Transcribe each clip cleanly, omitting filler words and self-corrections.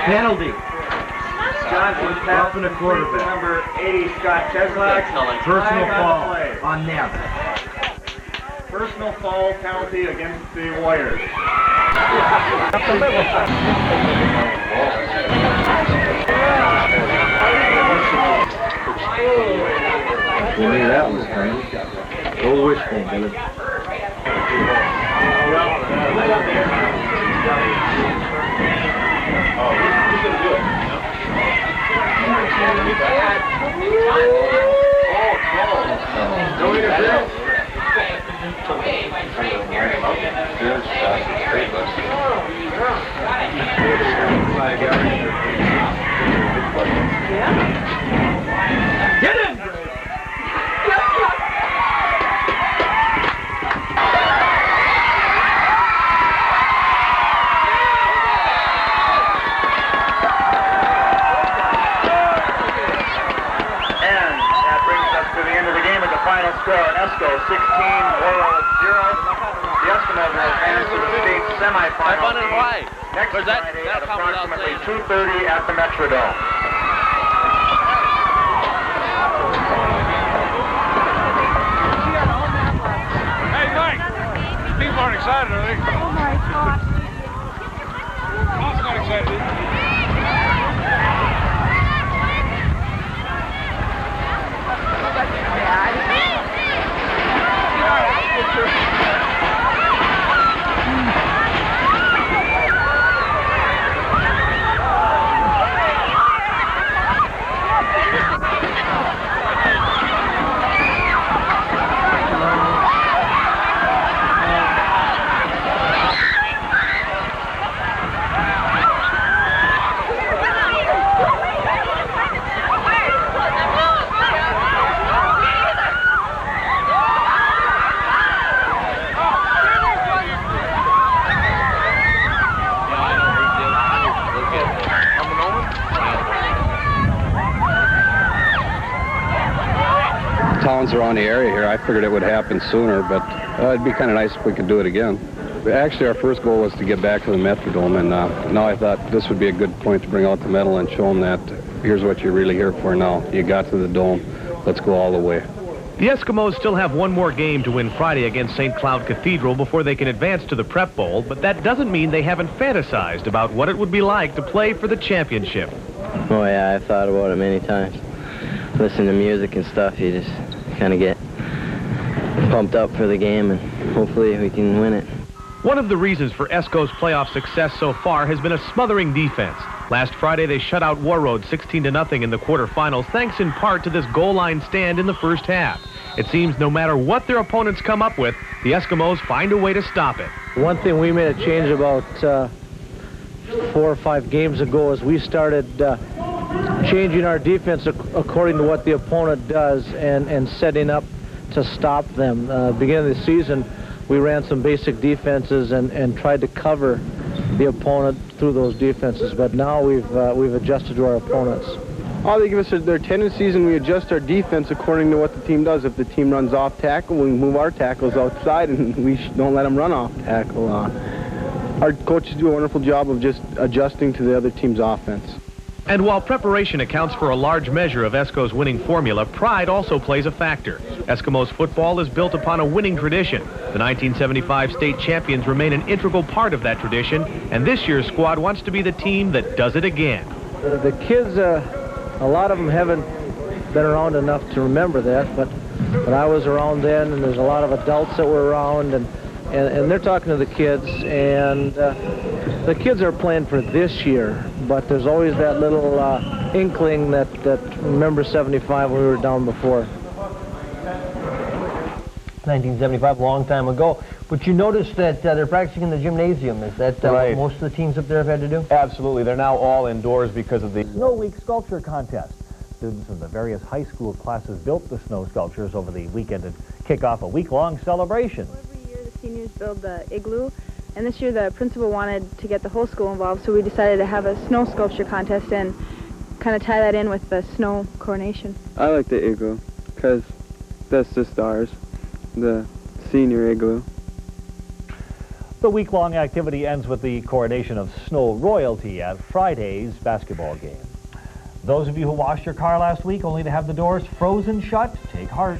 Penalty. Johnson Roughing the quarterback. Number 80, Scott Cheslak. Personal foul on them. Personal foul penalty against the Warriors. You knew that was coming. Go wishbone, Billy. No interference. Get him! Final score, Esko 16, World 0. The Eskimos will advance to the state semifinal next Friday at approximately 2:30 at the Metrodome. Hey, Mike, people aren't excited, are they? Oh my God. Mom's not excited, is he? Towns around the area here. I figured it would happen sooner, but it'd be kind of nice if we could do it again. Actually, our first goal was to get back to the Metrodome, and now I thought this would be a good point to bring out the medal and show them that here's what you're really here for now. You got to the Dome. Let's go all the way. The Eskimos still have one more game to win Friday against St. Cloud Cathedral before they can advance to the Prep Bowl, but that doesn't mean they haven't fantasized about what it would be like to play for the championship. Oh, yeah, I've thought about it many times. Listen to music and stuff, you just kind of get pumped up for the game, and hopefully we can win it. One of the reasons for Esko's playoff success so far has been a smothering defense. Last Friday, they shut out Warroad 16-0 in the quarterfinals, thanks in part to this goal line stand in the first half. It seems no matter what their opponents come up with, the Eskimos find a way to stop it. One thing we made a change about 4 or 5 games ago is we started changing our defense according to what the opponent does and setting up to stop them. Beginning of the season, we ran some basic defenses and tried to cover the opponent through those defenses, but now we've adjusted to our opponents. Oh, they give us their tendencies, and we adjust our defense according to what the team does. If the team runs off tackle, we move our tackles outside, and we don't let them run off tackle. Our coaches do a wonderful job of just adjusting to the other team's offense. And while preparation accounts for a large measure of Esko's winning formula, pride also plays a factor. Eskimos football is built upon a winning tradition. The 1975 state champions remain an integral part of that tradition, and this year's squad wants to be the team that does it again. The kids, a lot of them haven't been around enough to remember that, but I was around then, and there's a lot of adults that were around, and they're talking to the kids, and the kids are playing for this year, but there's always that little inkling that remember 75 when we were down before. 1975, a long time ago. But you notice that they're practicing in the gymnasium. Is that what most of the teams up there have had to do? Absolutely. They're now all indoors because of the Snow Week Sculpture Contest. Students from the various high school classes built the snow sculptures over the weekend and kick off a week-long celebration. Every year the seniors build the igloo, and this year the principal wanted to get the whole school involved, so we decided to have a snow sculpture contest and kind of tie that in with the snow coronation. I like the igloo because that's the stars, the senior igloo. The week-long activity ends with the coronation of snow royalty at Friday's basketball game. Those of you who washed your car last week only to have the doors frozen shut, take heart.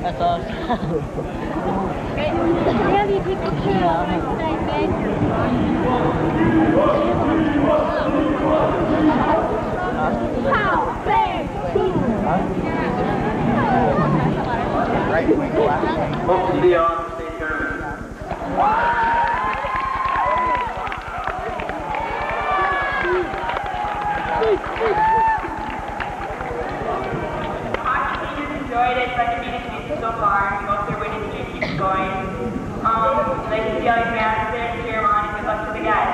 That's awesome. Have you take a picture of How big? Right, we go out. Hope to see you on the state tournament. Enjoyed it, but the meeting so far. We hope their winning streak keeps going. Like to see all your fans there and cheer them on, and good luck to the guys.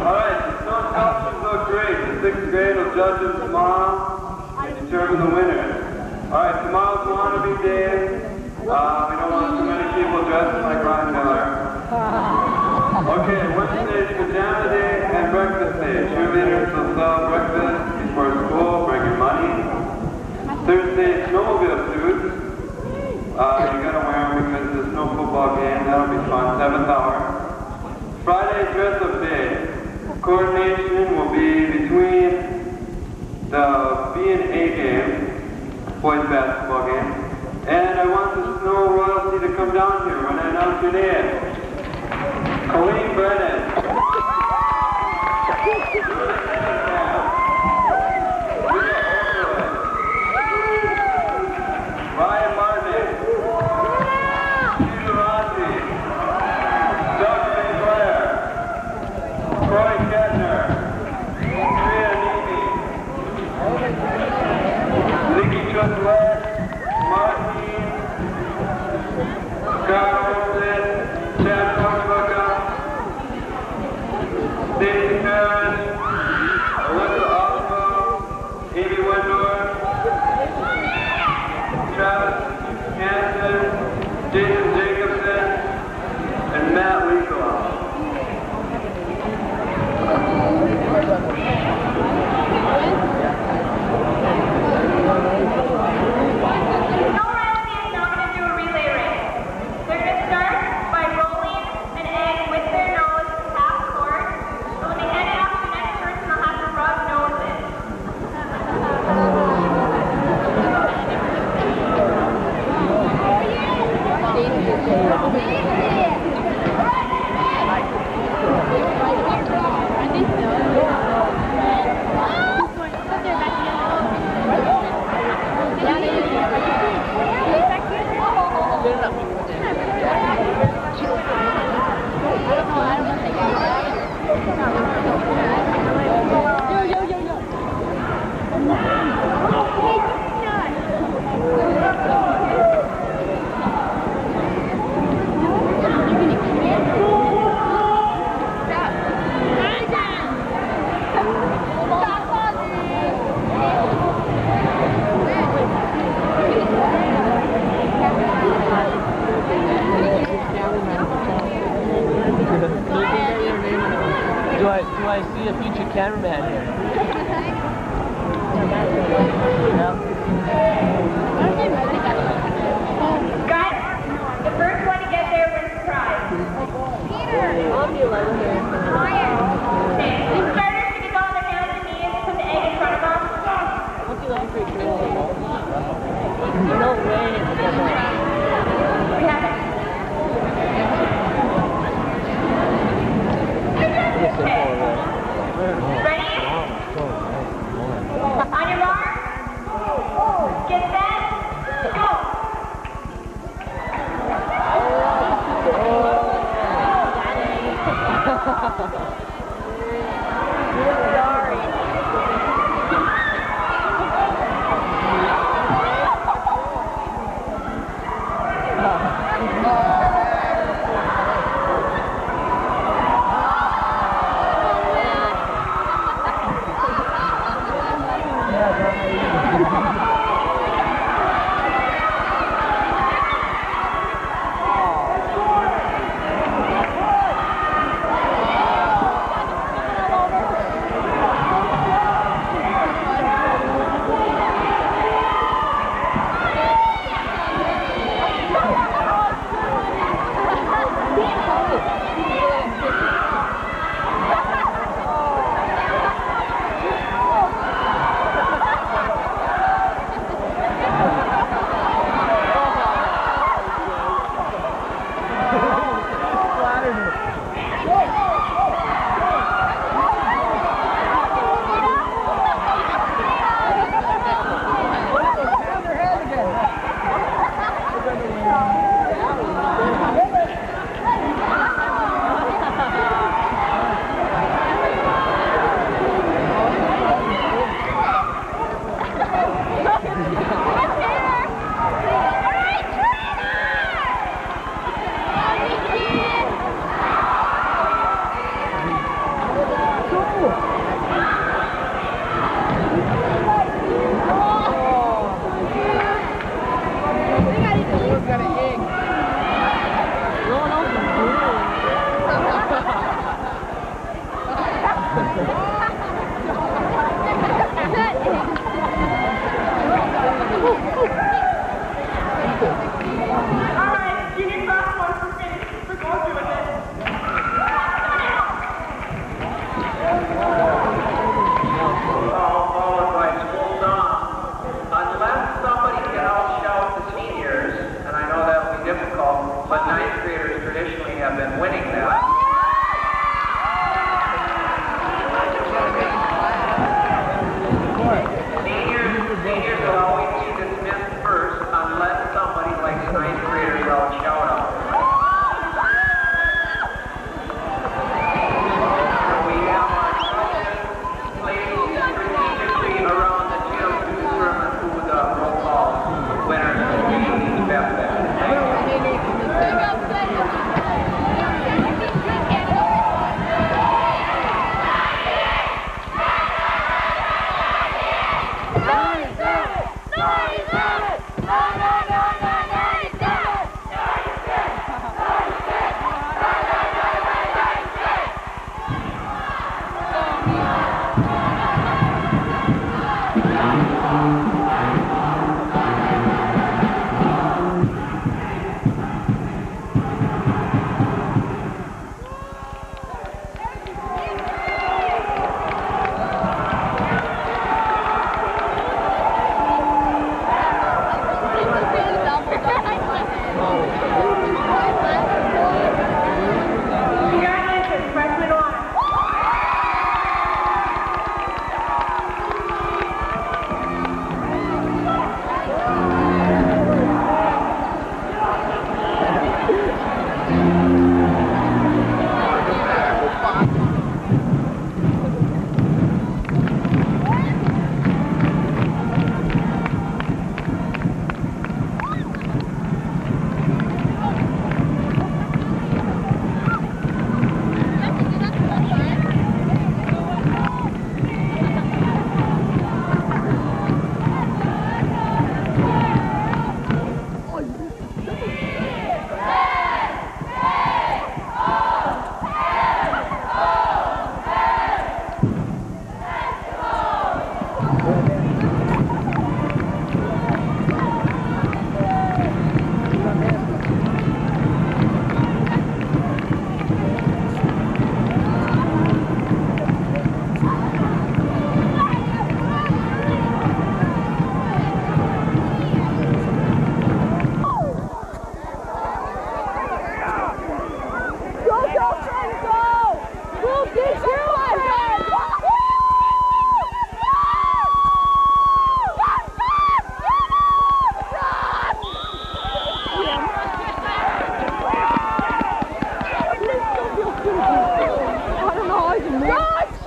Alright, the snow costumes look great. The 6th grade will judge them tomorrow and determine the winner. Alright, tomorrow's wannabe day. We don't want too many people dressing like Ron Miller. Okay, one stage, pajama day and breakfast day. Cheerleaders will sell breakfast before school, bringing money. Third stage, snowmobile suits. You gotta wear them because there's no football game. That'll be fun. 7th hour. Friday, dress-up day. Coordination will be between the B and A game, boys basketball game, and I want the snow royalty to come down here when I announce your name. Colleen Brennan. Do I see a future cameraman here? Guys, the first one to get there wins the prize. I'll be 11 here. Okay, the starters should get on their hands and knees, put the egg in front of them. I'll be 11 for you. No way. We have it. Okay. Ready? On your mark. Get set. Go.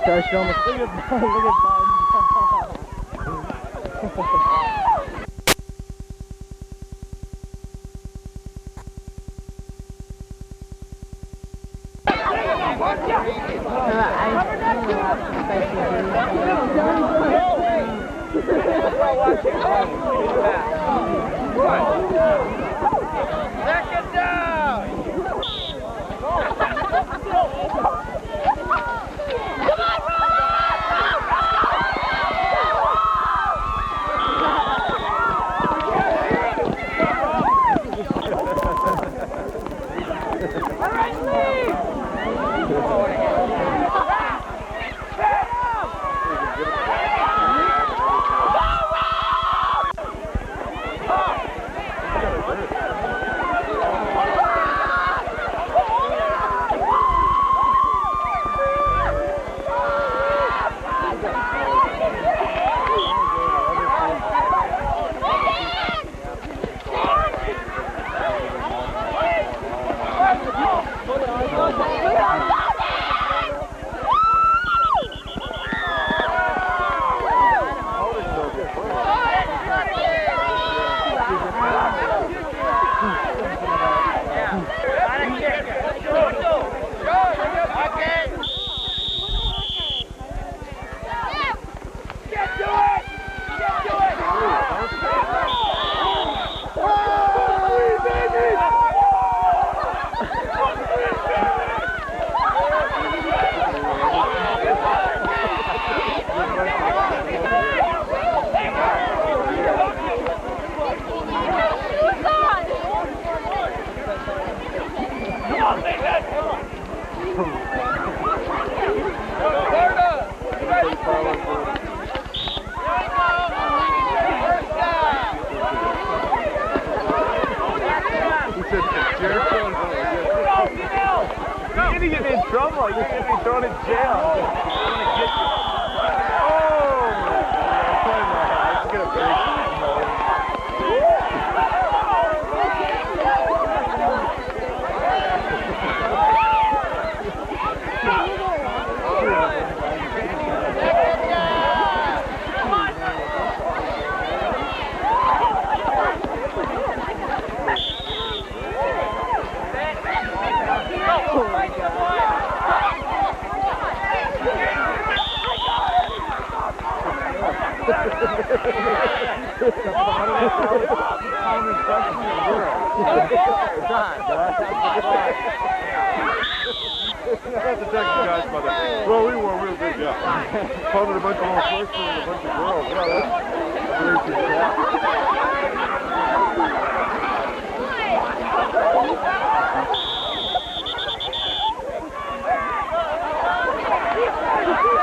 Gosh, almost look at Second down! Well, we were big, yeah. Probably a bunch of little freshmen and a bunch of girls. Yeah, that's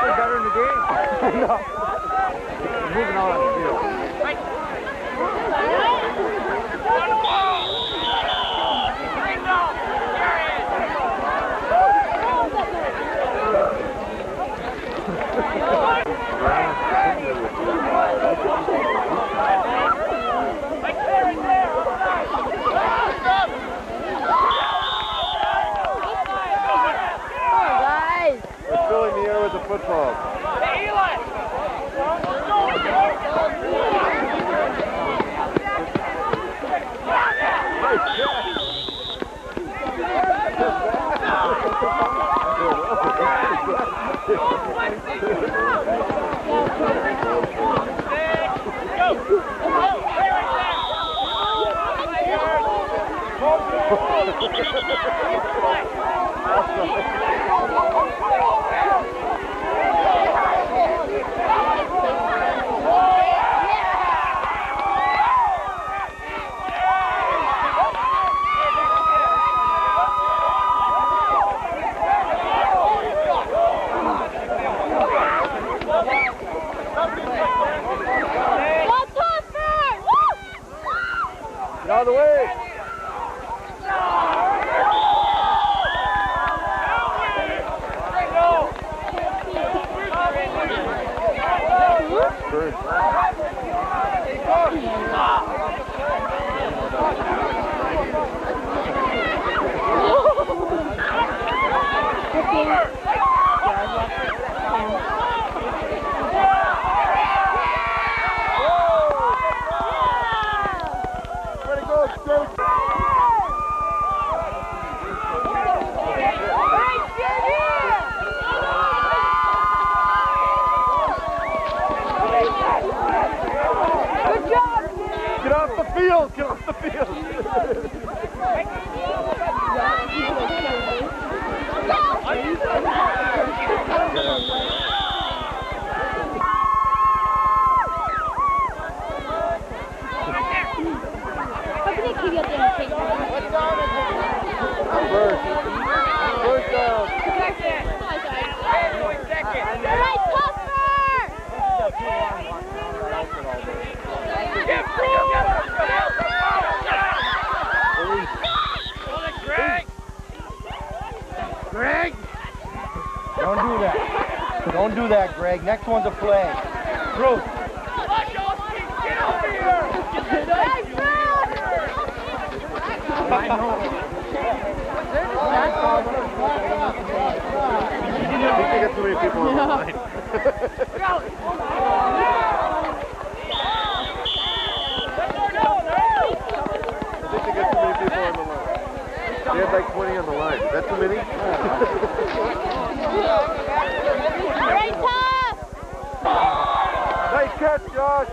very better in the game. No. Moving on, you know. We're filling the air with the football. Hey, Eli! Out of the way! Get off the field! Get off the field! How can they keep you up there and take First down. Right, Greg! Don't do that. Don't do that, Greg. Next one's a flag. Bruce. You got too many people on the line. I think they got too many people on the line. They had like 20 on the line. Is that too many? Nice catch, Josh.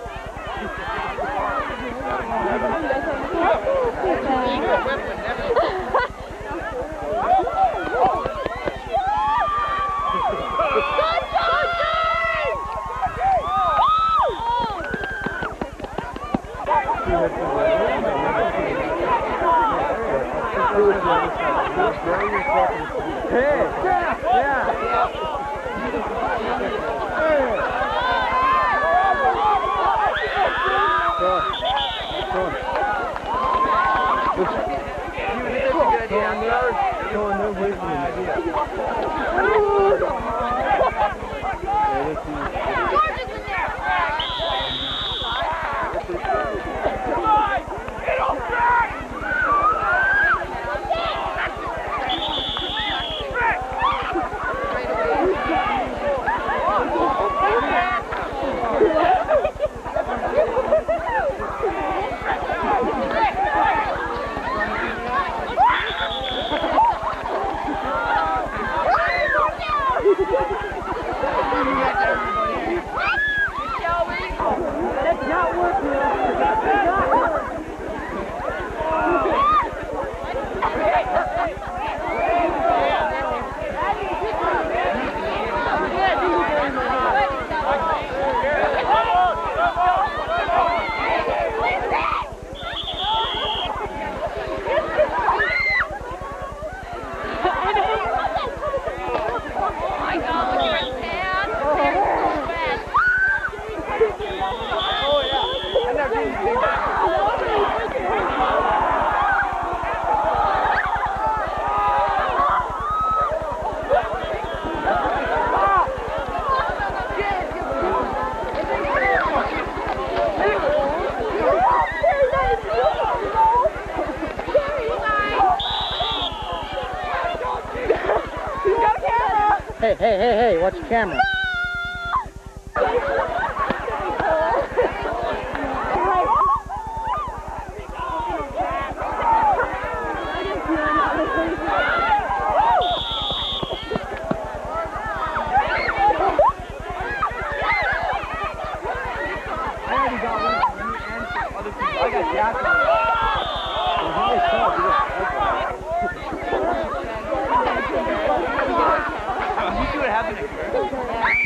Hey, watch the camera. You see what happened?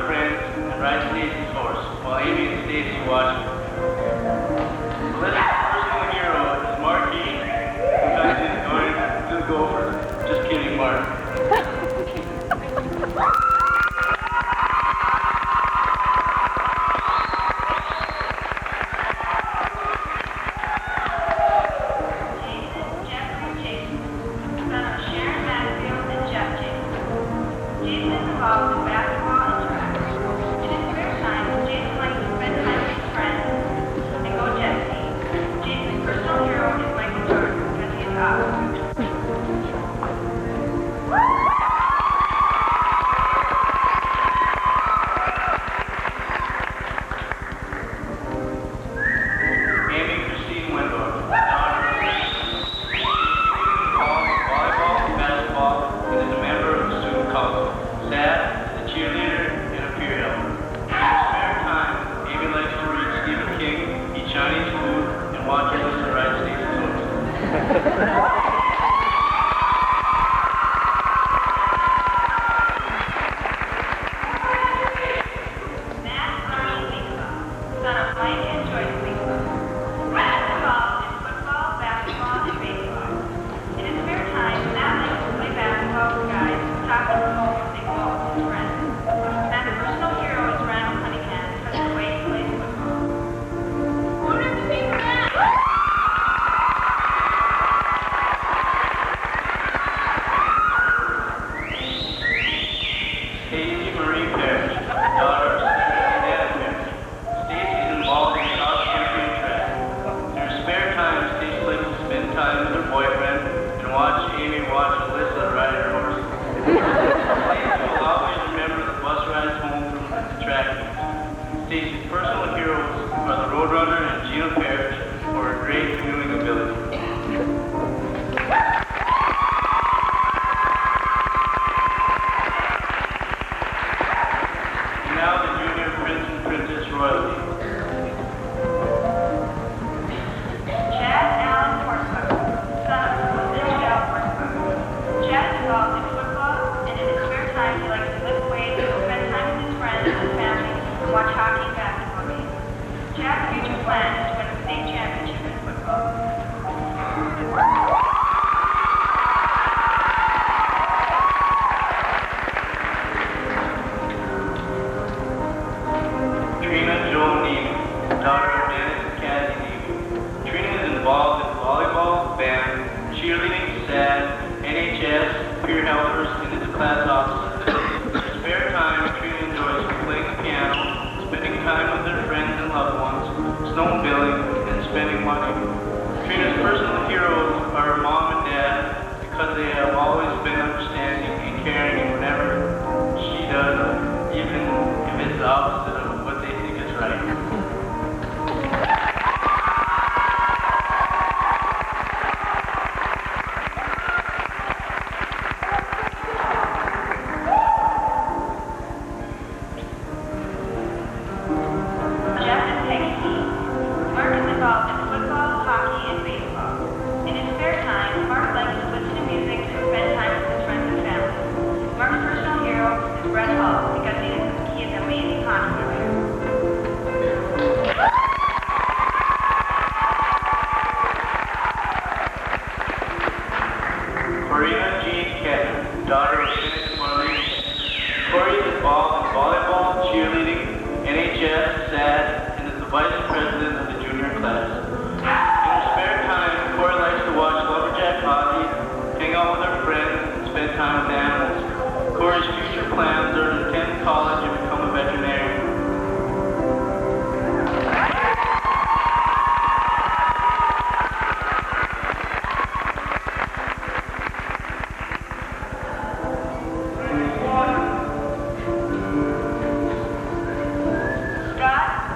her friends and ride Stacy's horse, while Amy and Stacy watch. Melissa's personal hero is Marky, who comes in going to the Gophers. Just kidding, Mark.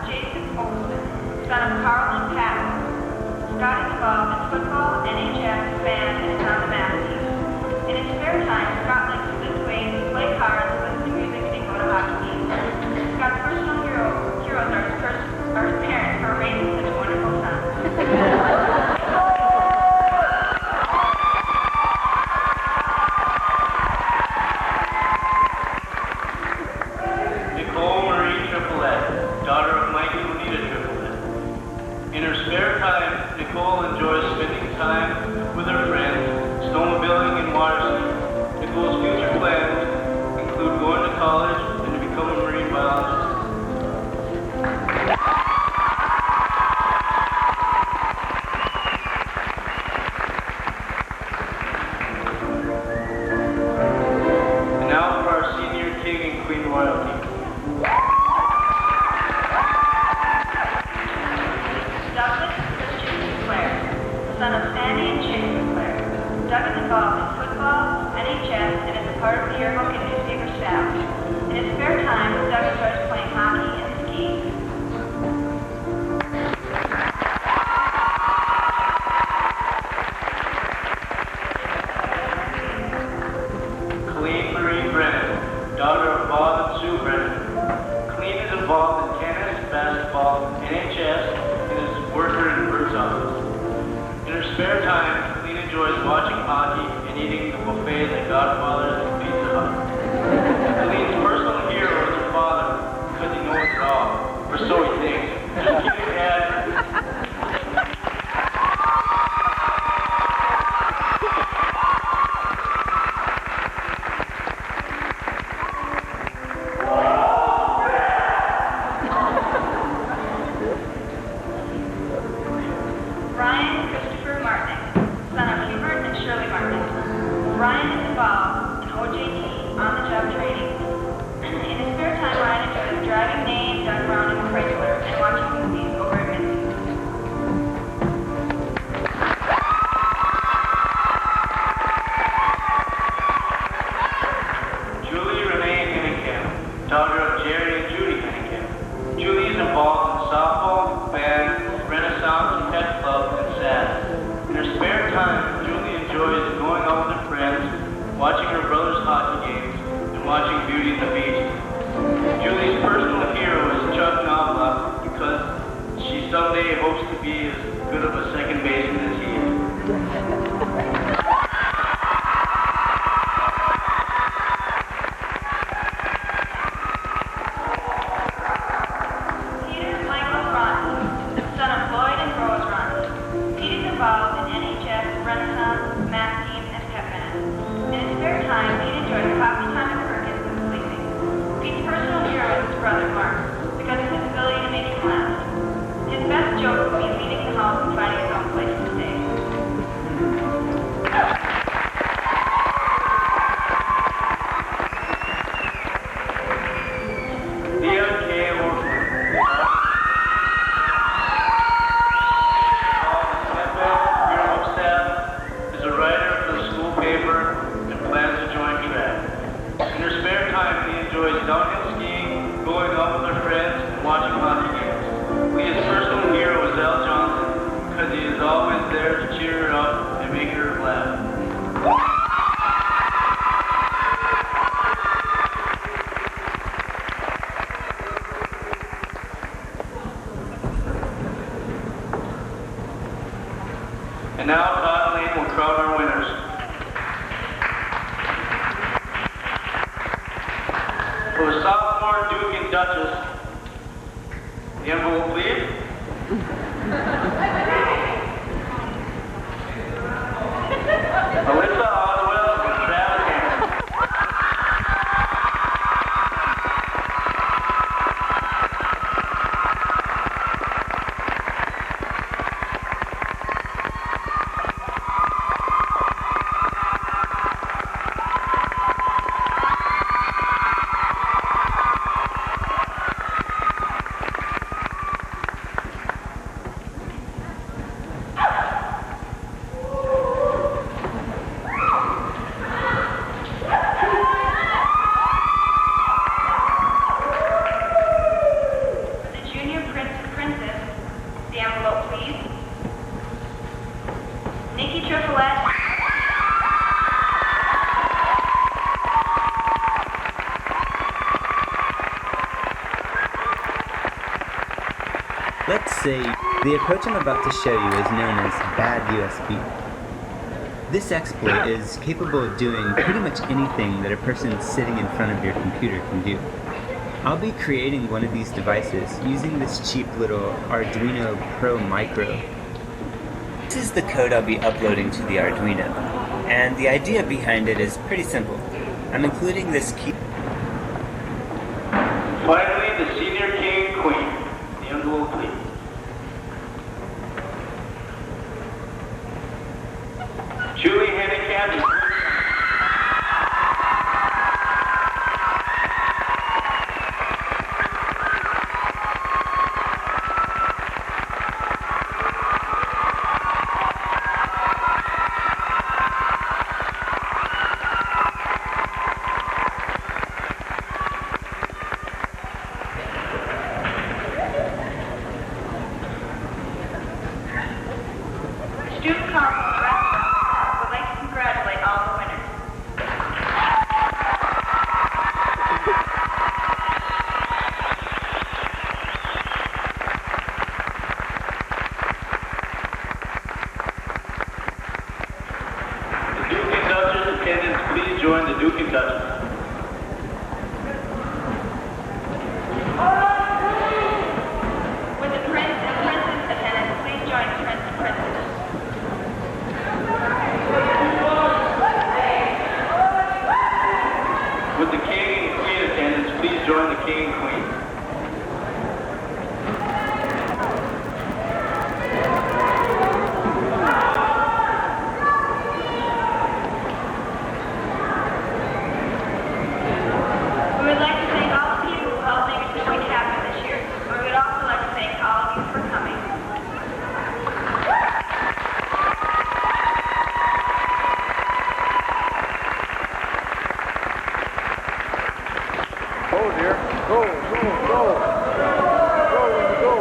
Jason Olsen. Nicole enjoys spending time with her friends, snowmobiling and water skiing. Nicole's future plans include going to college and to become a marine biologist. And now for our senior king and queen royalty. Son of Sandy and Chick Sinclair. Doug is involved in football, NHS, and is a part of the yearbook and newspaper staff. In his spare time, Doug enjoys playing hockey and skiing. Colleen Marie Brennan, daughter of Bob and Sue Brennan. Colleen is involved in tennis, basketball, NHS, and is a worker in Bert's office. In her spare time, Colleen enjoys watching hockey and eating the buffet that Godfather's and Pizza Hut. Colleen's personal hero is her father because he knows it all, or so he thinks. Just kidding, Dad. Ryan Christopher Martin, son of Hubert and Shirley Martin. Ryan is involved in OJT, on-the-job training. In his spare time, Ryan enjoys driving Nate and Doug around in the Chrysler and watching movies over at Mindy's. Julie Renee Hennigan, daughter of Jerry and Judy Hennigan. Julie is involved in softball, band, Renaissance, pet club, and SAS. In her spare time, Julie enjoys going out with her friends, watching her brother's hockey games, and watching Beauty and the Beast. Julie's personal hero is Chuck Knobloch because she someday hopes to be as good of a second baseman as he is. Peter Michael Ronson, son of Lloyd and Rose Ronson. Pete is involved in NHS, Renaissance, math team, and pep band. In his spare time, Pete enjoys coffee time at Perkins and sleeping. Pete's personal hero is his brother Mark because of his ability to make him laugh. His best joke would be leaving the house and finding his own place to stay. Downhill skiing, going out with her friends, and watching hockey games. Leah's personal hero is Al Johnson because he is always there to cheer her up and make her laugh. And now Todd Lane will crown our winners. For the sophomore Duke and Duchess, the envelope, please. Alyssa Oswell and Travis Hanson. Let's say the approach I'm about to show you is known as bad USB. This exploit is capable of doing pretty much anything that a person sitting in front of your computer can do. I'll be creating one of these devices using this cheap little Arduino Pro Micro. This is the code I'll be uploading to the Arduino, and the idea behind it is pretty simple. I'm including this key. Finally, the senior king and queen. The envelope, please. Truly handicapped. Student Council would like to congratulate all the winners. The Duke and Duchess attendants, please join the Duke and Duchess. With the Prince and Princess attendants, please join the Prince and Princess. With the king and queen attendants, please join the king and queen. We would like to thank all the people who helped make it so much happen this year. We would also like to thank all of you for coming. Go, dear. Go, go, go. Go, Wendy, go.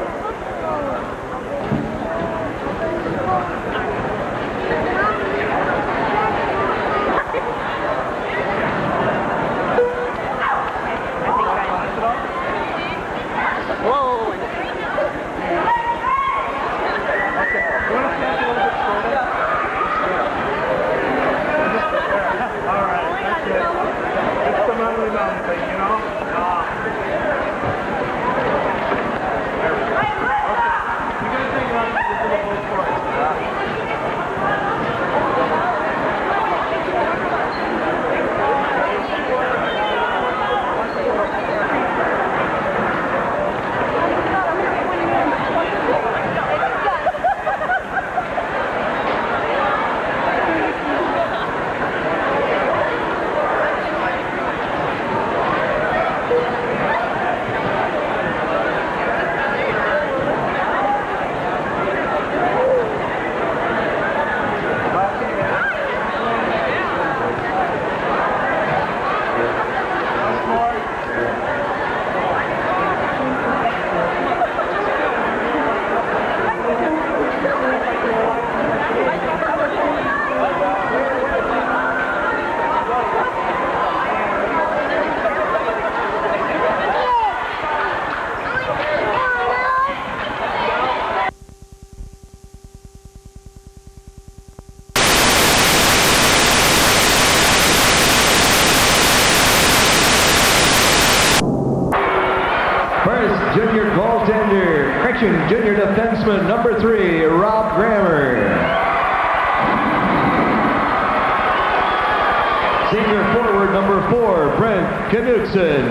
Junior goaltender, correction, junior defenseman number 3, Rob Grammer. Senior forward number 4, Brent Knudsen.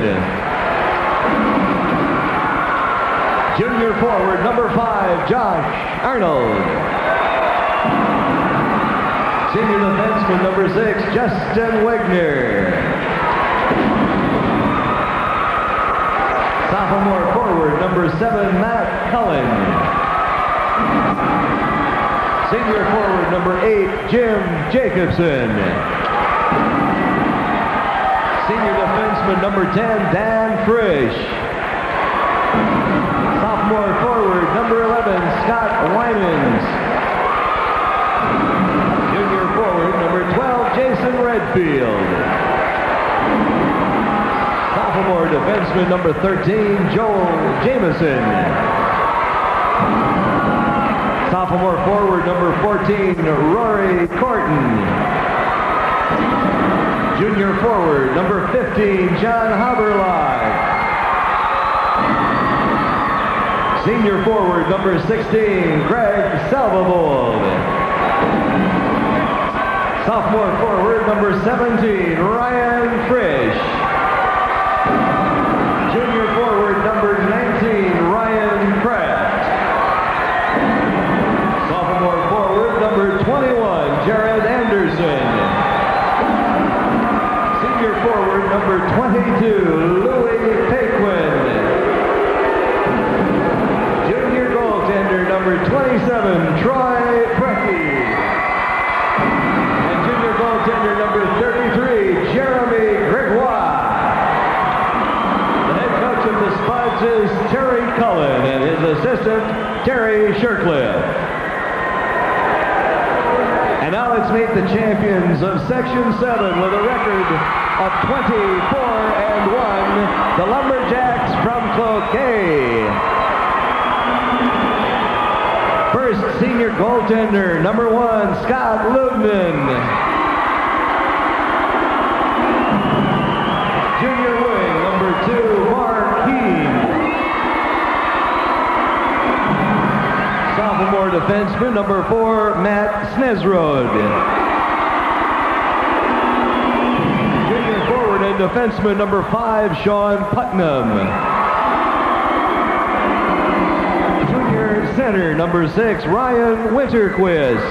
Junior forward number 5, Josh Arnold. Senior defenseman number 6, Justin Wegner. Sophomore forward number 7, Matt Cullen. Senior forward number 8, Jim Jacobson. Senior defenseman number 10, Dan Frisch. Sophomore forward number 11, Scott Wymans. Junior forward number 12, Jason Redfield. Sophomore defenseman number 13, Joel Jameson. Sophomore forward number 14, Rory Corton. Junior forward number 15, John Haberlock. Senior forward number 16, Greg Salvavold. Sophomore forward number 17, Ryan Frisch. Junior forward number 19, Ryan Kraft. Sophomore forward number 21, Jared Anderson. Senior forward number 22, Louis Paquin. Junior goaltender number 27, Troy Brecky. And junior goaltender number 33, Jeremy Gregoire. The head coach of the Spuds is Terry Cullen and his assistant, Terry Shercliffe. And now let's meet the champions of Section 7 with a record of 24-1, the Lumberjacks from Cloquet. First, senior goaltender, number 1, Scott Lubman. Junior wing, number 2, Mark Keene. Sophomore defenseman, number 4, Matt Snesrod. Junior forward and defenseman, number 5, Sean Putnam. Junior center, number 6, Ryan Winterquist.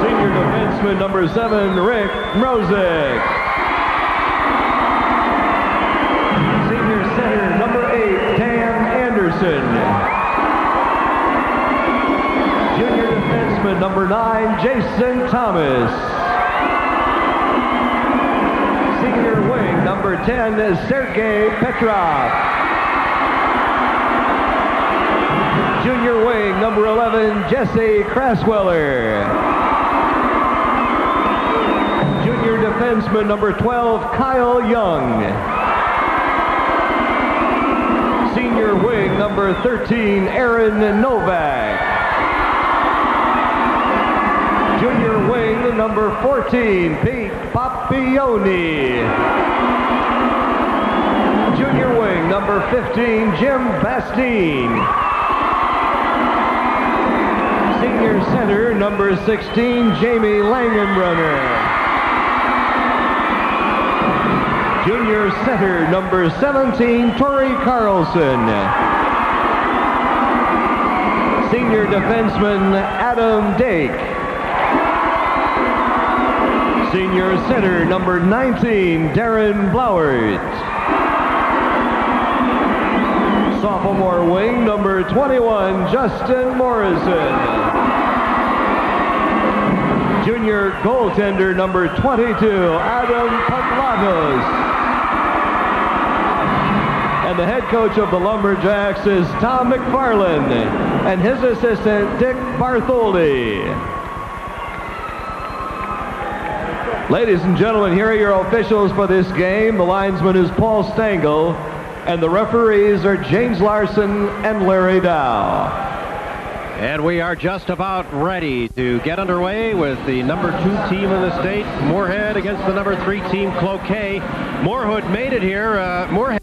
Senior defenseman, number 7, Rick Mrozek. Senior center, number 8, Dan Anderson. Junior defenseman, number 9, Jason Thomas. Senior wing, number 10, is Sergei Petrov. Junior wing, number 11, Jesse Crasweller. Junior defenseman, number 12, Kyle Young. Senior wing, number 13, Aaron Novak. Junior wing, number 14, Pete Papioni. Junior wing, number 15, Jim Bastine. Senior center, number 16, Jamie Langenbrunner. Junior center, number 17, Tori Carlson. Senior defenseman, Adam Dake. Senior center, number 19, Darren Blowert. Sophomore wing, number 21, Justin Morrison. Junior goaltender, number 22, Adam Paglatos. And the head coach of the Lumberjacks is Tom McFarland and his assistant, Dick Bartholdi. Ladies and gentlemen, here are your officials for this game. The linesman is Paul Stengel, and the referees are James Larson and Larry Dow. And we are just about ready to get underway with the number 2 team in the state, Moorhead, against the number 3 team, Cloquet. Moorhead made it here. Moorhead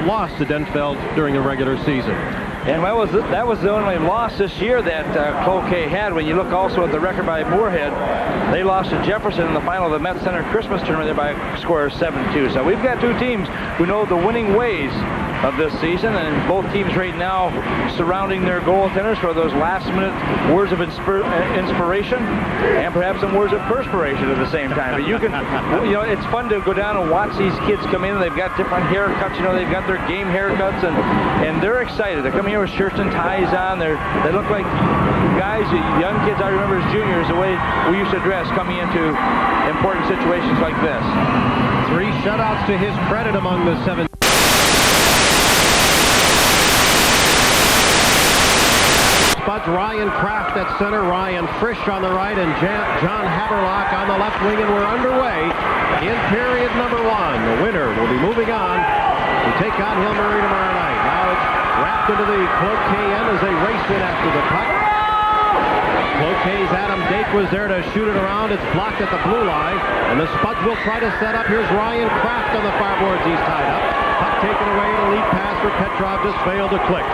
lost to Denfeld during the regular season. And that was the only loss this year that Cloquet had. When you look also at the record by Moorhead, they lost to Jefferson in the final of the Met Center Christmas tournament there by a score of 7-2. So we've got 2 teams who know the winning ways of this season, and both teams right now surrounding their goaltenders for those last-minute words of inspiration and perhaps some words of perspiration at the same time. But you can, it's fun to go down and watch these kids come in. They've got different haircuts. They've got their game haircuts, and they're excited. They come here with shirts and ties on. They look like guys, young kids I remember as juniors, the way we used to dress coming into important situations like this. 3 shutouts to his credit among the 7. Spuds, Ryan Kraft at center, Ryan Frisch on the right, and John Haberlock on the left wing, and we're underway in period number 1. The winner will be moving on to take on Hill Murray tomorrow night. Now it's wrapped into the Cloquet end as they race in after the puck. Cloquet's Adam Dake was there to shoot it around. It's blocked at the blue line. And the Spuds will try to set up. Here's Ryan Kraft on the far boards. He's tied up. Puck taken away. An elite pass for Petrov just failed to click.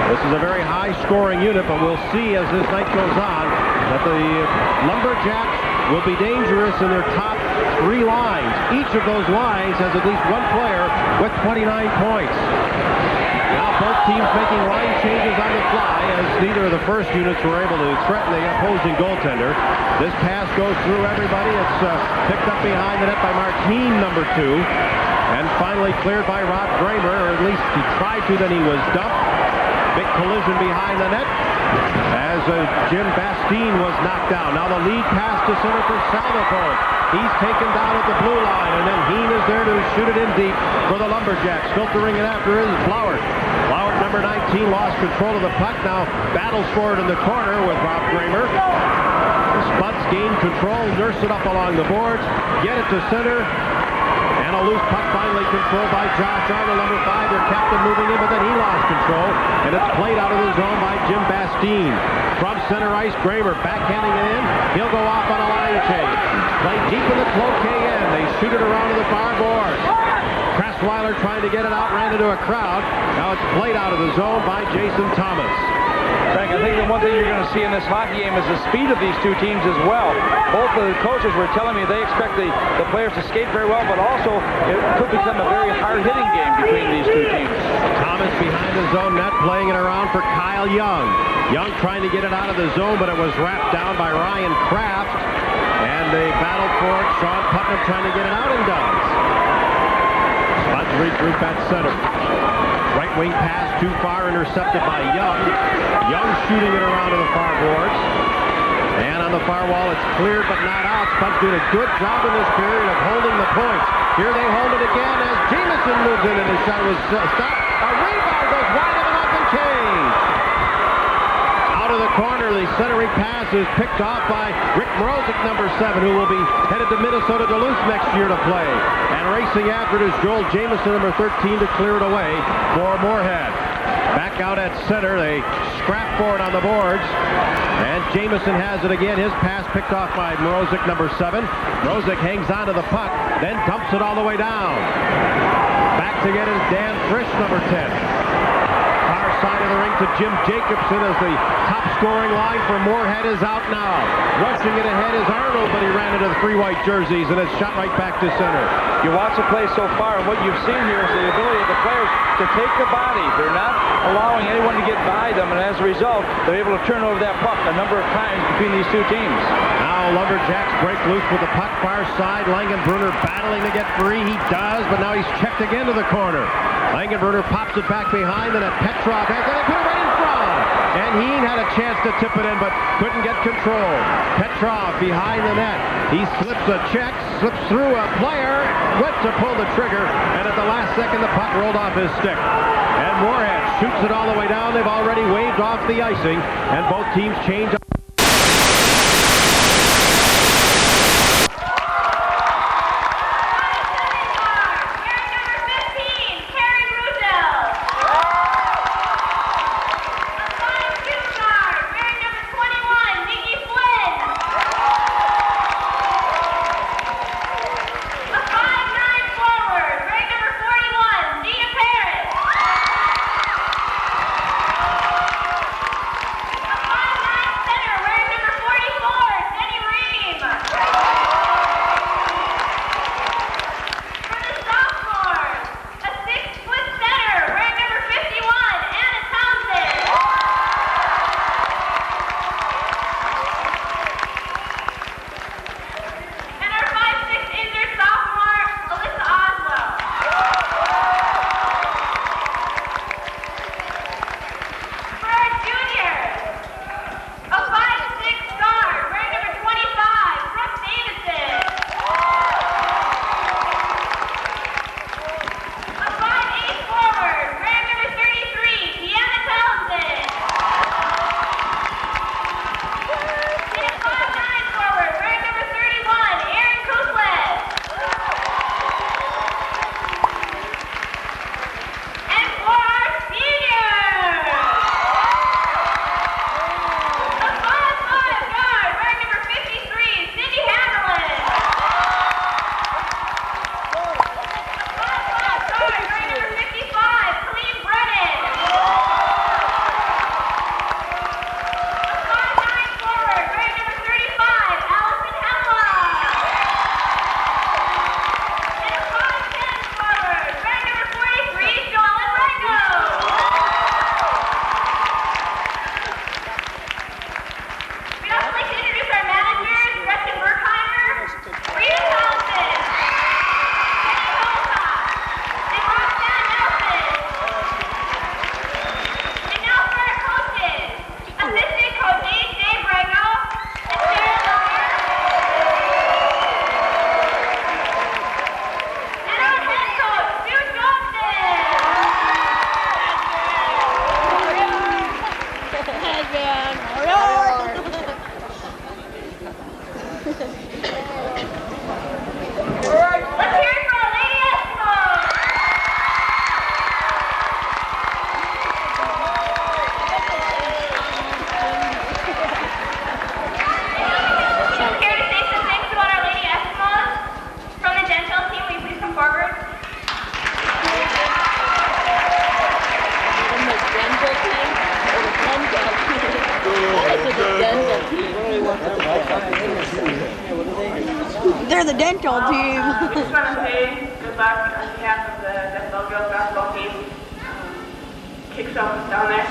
This is a very high-scoring unit, but we'll see as this night goes on that the Lumberjacks will be dangerous in their top 3 lines. Each of those lines has at least one player with 29 points. Now both teams making line changes on the fly as neither of the first units were able to threaten the opposing goaltender. This pass goes through everybody. It's picked up behind the net by Martine, number 2. And finally cleared by Rob Kramer, or at least he tried to, then he was dumped. Big collision behind the net as Jim Bastine was knocked down. Now the lead pass to center for Salvatore. He's taken down at the blue line, and then Heen is there to shoot it in deep for the Lumberjacks. Filtering it after is Flowers. Flowers, number 19, lost control of the puck. Now battles for it in the corner with Rob Kramer. The Spuds gain control, nurse it up along the boards, get it to center. And a loose puck finally controlled by Josh Arnold, number 5, their captain, moving in, but then he lost control. And it's played out of the zone by Jim Bastine. From center ice, Kramer backhanding it in. He'll go off on a line change. Played deep in the Cloquet end. They shoot it around to the far boards. Krasweiler trying to get it out, ran into a crowd. Now it's played out of the zone by Jason Thomas. Frank, I think the one thing you're going to see in this hockey game is the speed of these two teams as well. Both of the coaches were telling me they expect the players to skate very well, but also it could become a very hard-hitting game between these two teams. Thomas behind the zone net, playing it around for Kyle Young. Young trying to get it out of the zone, but it was wrapped down by Ryan Kraft. And they battled for it. Sean Putnam trying to get it out and does. Spuds regroup at center. Right wing pass too far, intercepted by Young. Young shooting it around to the far boards. And on the far wall, it's cleared but not out. Spuds doing a good job in this period of holding the points. Here they hold it again as Jamison moves in, and the shot was stopped. A rebound goes wide of an open cage. Out of the corner, the centering pass is picked off by Rick Mrozik, number 7, who will be headed to Minnesota Duluth next year to play. And racing after it is Joel Jamison, number 13, to clear it away for Moorhead. Back out at center, they scrap for it on the boards. And Jamison has it again. His pass picked off by Mrozik, number 7. Mrozik hangs on to the puck, then dumps it all the way down. Back to get it is Dan Frisch, number 10. Far side of the ring to Jim Jacobson as the top scoring line for Moorhead is out now. Rushing it ahead is Arnold, but he ran into the 3 white jerseys, and it's shot right back to center. You watch the play so far, and what you've seen here is the ability of the players to take the body. They're not allowing anyone to get by them, and as a result, they're able to turn over that puck a number of times between these two teams. Now Lumberjacks break loose with the puck far side. Langenbrunner battling to get free. He does, but now he's checked again to the corner. Langenbrunner pops it back behind, and Petrov has it. They put it right in front. And Heen had a chance to tip it in, but couldn't get control. Petrov behind the net. He slips a check, slips through a player, went to pull the trigger, and at the last second, the puck rolled off his stick. And Moorhead shoots it all the way down. They've already waved off the icing, and both teams change. Center dental team. We just want to say good luck on behalf of the Deathville girls basketball team. Kick some down there.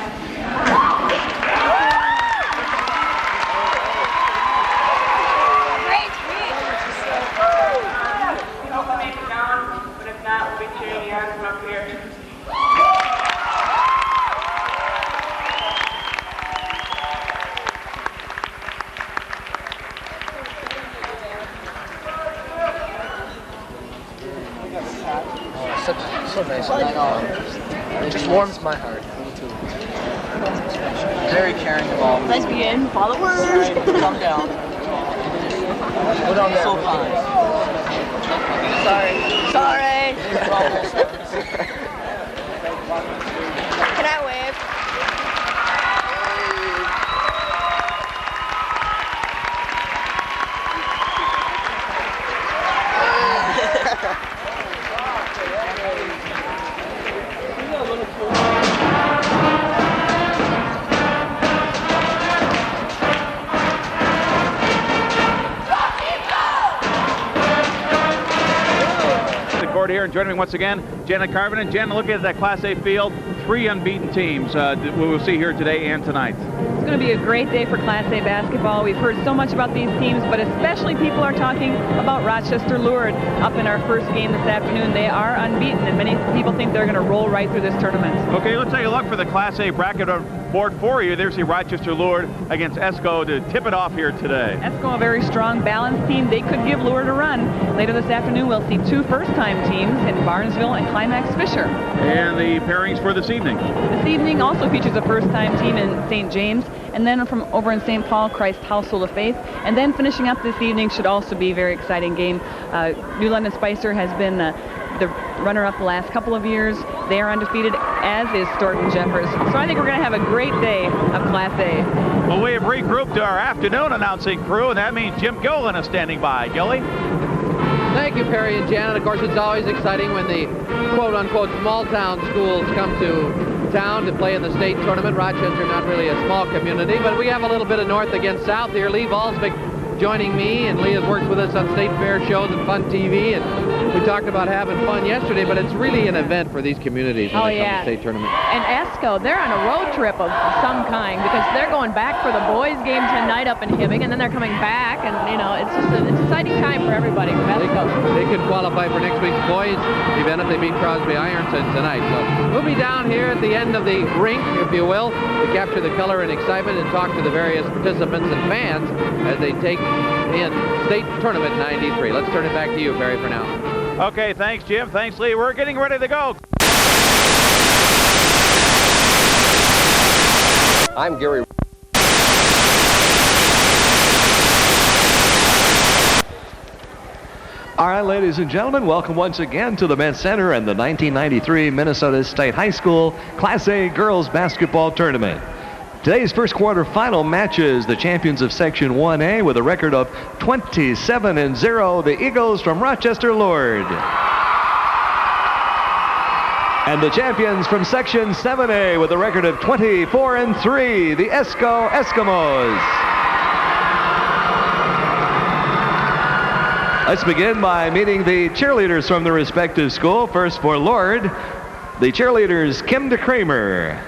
We hope to make it down, but if not, we'll be cheering you on from up here. So nice. I know. It just warms my heart. Me too. Very caring of all. Lesbian followers. Calm down. Go down there. So fine. Sorry. Can I wave? Here and joining me once again, Janet Carvin. And Janet, looking at that Class A field, 3 unbeaten teams we will see here today and tonight. It's going to be a great day for Class A basketball. We've heard so much about these teams, but especially people are talking about Rochester Lured up in our first game this afternoon. They are unbeaten, and many people think they're going to roll right through this tournament. Okay, let's take a look for the Class A bracket board for you. There's the Rochester Lured against Esko to tip it off here today. Esko, a very strong, balanced team. They could give Lured a run. Later this afternoon, we'll see 2 first-time teams in Barnesville and Climax Fisher. And the pairings for this evening. This evening also features a first-time team in St. James, and then from over in St. Paul, Christ Household of Faith. And then finishing up this evening should also be a very exciting game. New London Spicer has been the runner-up the last couple of years. They are undefeated, as is Thornton Jeffers. So I think we're going to have a great day of Class A. Well, we have regrouped to our afternoon announcing crew, and that means Jim Gillen is standing by. Gilly? Thank you, Perry and Janet. Of course, it's always exciting when the quote-unquote small-town schools come to town to play in the state tournament. Rochester, not really a small community, but we have a little bit of north against south here. Lee Valsvik joining me, and Lee has worked with us on state fair shows and Fun TV, and we talked about having fun yesterday, but it's really an event for these communities when they come to state tournament. And Esko, they're on a road trip of some kind because they're going back for the boys' game tonight up in Hibbing, and then they're coming back, and you know, it's just an exciting time for everybody from Esko. They could qualify for next week's boys event if they beat Crosby Ironton tonight. So we'll be down here at the end of the rink, if you will, to capture the color and excitement and talk to the various participants and fans as they take in state tournament 93. Let's turn it back to you, Barry, for now. Okay, thanks, Jim. Thanks, Lee. We're getting ready to go. I'm Gary. All right, ladies and gentlemen, welcome once again to the Met Center and the 1993 Minnesota State High School Class A Girls Basketball Tournament. Today's first quarter final matches the champions of Section 1A with a record of 27-0, the Eagles from Rochester Lured. And the champions from Section 7A with a record of 24-3, the Esko Eskimos. Let's begin by meeting the cheerleaders from the respective school. First for Lured, the cheerleaders Kim DeKramer,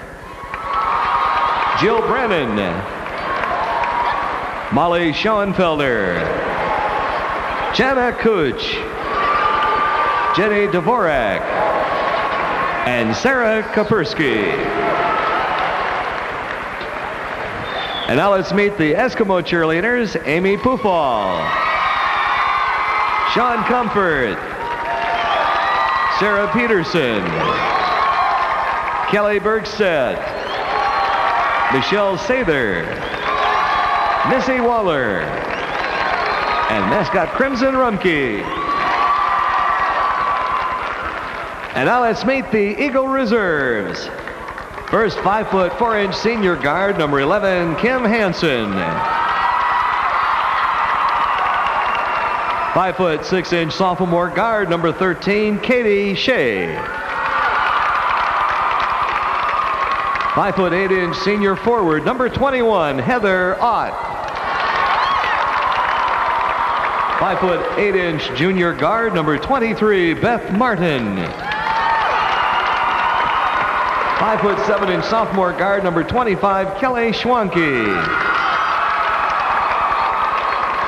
Jill Brennan, Molly Schoenfelder, Jana Kuch, Jenny Dvorak, and Sarah Kapersky. And now let's meet the Eskimo cheerleaders, Amy Pufall, Sean Comfort, Sarah Peterson, Kelly Bergstedt, Michelle Sather, Missy Waller, and mascot Crimson Rumkey. And now let's meet the Eagle Reserves. First 5'4" senior guard, number 11, Kim Hansen. 5'6" sophomore guard, number 13, Katie Shea. 5'8" senior forward, number 21, Heather Ott. 5'8" junior guard number 23, Beth Martin. 5'7" sophomore guard number 25, Kelly Schwanke.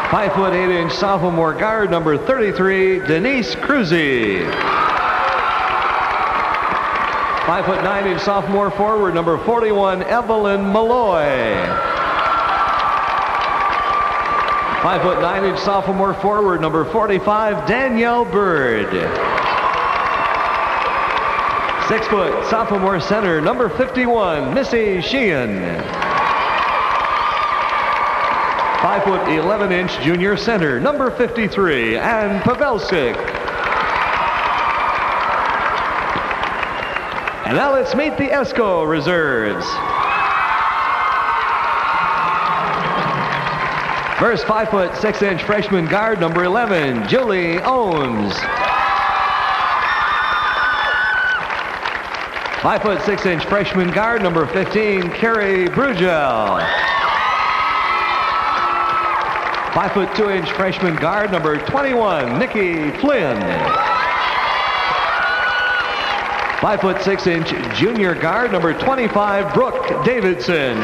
5'8" sophomore guard number 33, Denise Cruzy. 5'9" sophomore forward number 41, Evelyn Malloy. 5'9" sophomore forward number 45, Danielle Bird. 6 foot sophomore center number 51, Missy Sheehan. 5'11" junior center number 53, Ann Pavelsic. And now let's meet the Esko reserves. First, 5'6" freshman guard number 11, Julie Ohms. 5'6" freshman guard number 15, Carrie Brugel. 5'2" freshman guard number 21, Nikki Flynn. 5'6" junior guard number 25, Brooke Davidson.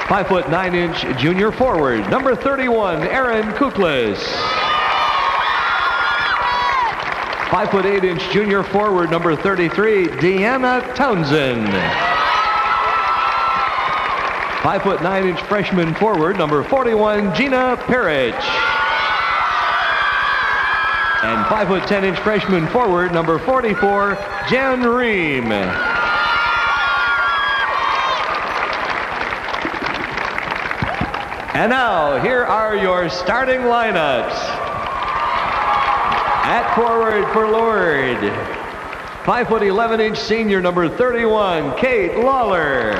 5'9" junior forward number 31, Aaron Kuklis. 5'8" junior forward number 33, Deanna Townsend. 5'9" freshman forward number 41, Gina Parrish. And 5'10" freshman forward number 44, Jen Ream. And now, here are your starting lineups. At forward for Lord, 5'11" senior number 31, Kate Lawler.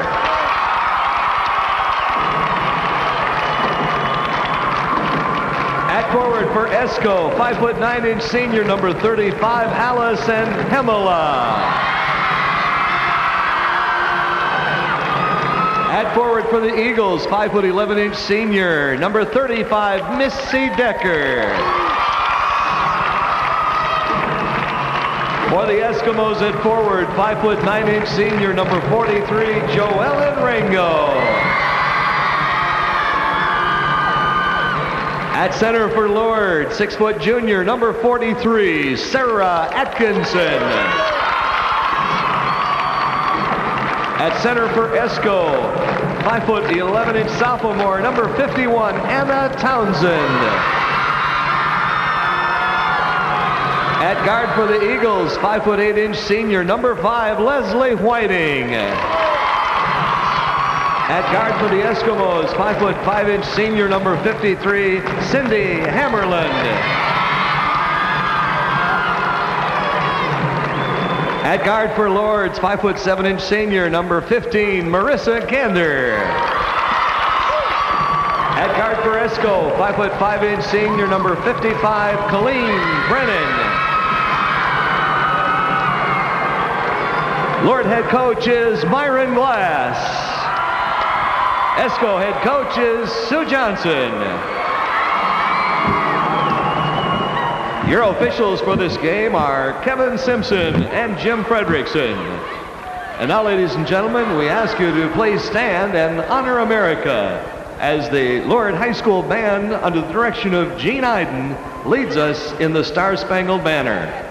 At forward for Esko, 5'9" senior number 35, Allison Hemela. At forward for the Eagles, 5'11" senior number 35, Missy Decker. For the Eskimos at forward, 5'9" senior number 43, Joellen Rango. At center for Lord, 6 foot junior number 43, Sarah Atkinson. At center for Esko, 5'11" sophomore number 51, Anna Townsend. At guard for the Eagles, 5'8" senior number 5, Leslie Whiting. At guard for the Eskimos, 5'5" senior number 53, Cindy Hammerland. At guard for Lords, 5'7" senior number 15, Marissa Gander. At guard for Esko, 5'5" senior number 55, Colleen Brennan. Lord head coach is Myron Glass. Esko head coach is Sue Johnson. Your officials for this game are Kevin Simpson and Jim Fredrickson. And now, ladies and gentlemen, we ask you to please stand and honor America as the Lord High School Band, under the direction of Gene Iden, leads us in the Star-Spangled Banner.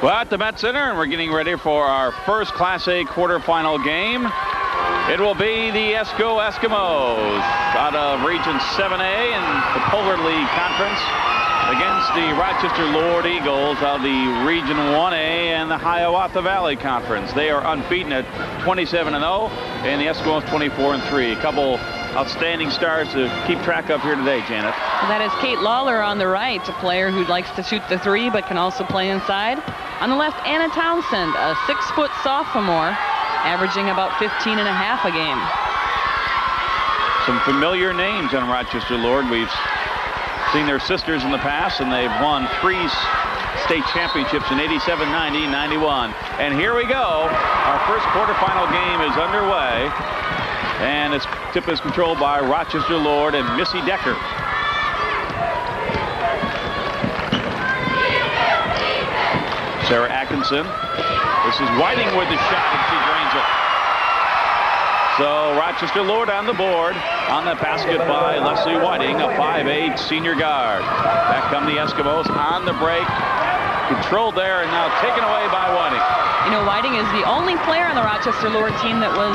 Well, at the Met Center, and we're getting ready for our first Class A quarterfinal game. It will be the Esko Eskimos out of Region 7A in the Polar League Conference against the Rochester Lord Eagles out of the Region 1A and the Hiawatha Valley Conference. They are unbeaten at 27-0, and the Eskimos 24-3. A couple outstanding stars to keep track of here today, Janet. That is Kate Lawler on the right, a player who likes to shoot the three but can also play inside. On the left, Anna Townsend, a 6-foot sophomore, averaging about 15.5 a game. Some familiar names on Rochester Lord. We've seen their sisters in the past, and they've won 3 state championships in 87, 90, 91. And here we go. Our first quarterfinal game is underway, and this tip is controlled by Rochester Lord and Missy Decker. Sarah Atkinson. This is Whiting with the shot, and she drains it. So Rochester Lord on the board on the basket by Leslie Whiting, a 5'8" senior guard. Back come the Eskimos on the break. Controlled there and now taken away by Whiting. You know, Whiting is the only player on the Rochester Lord team that was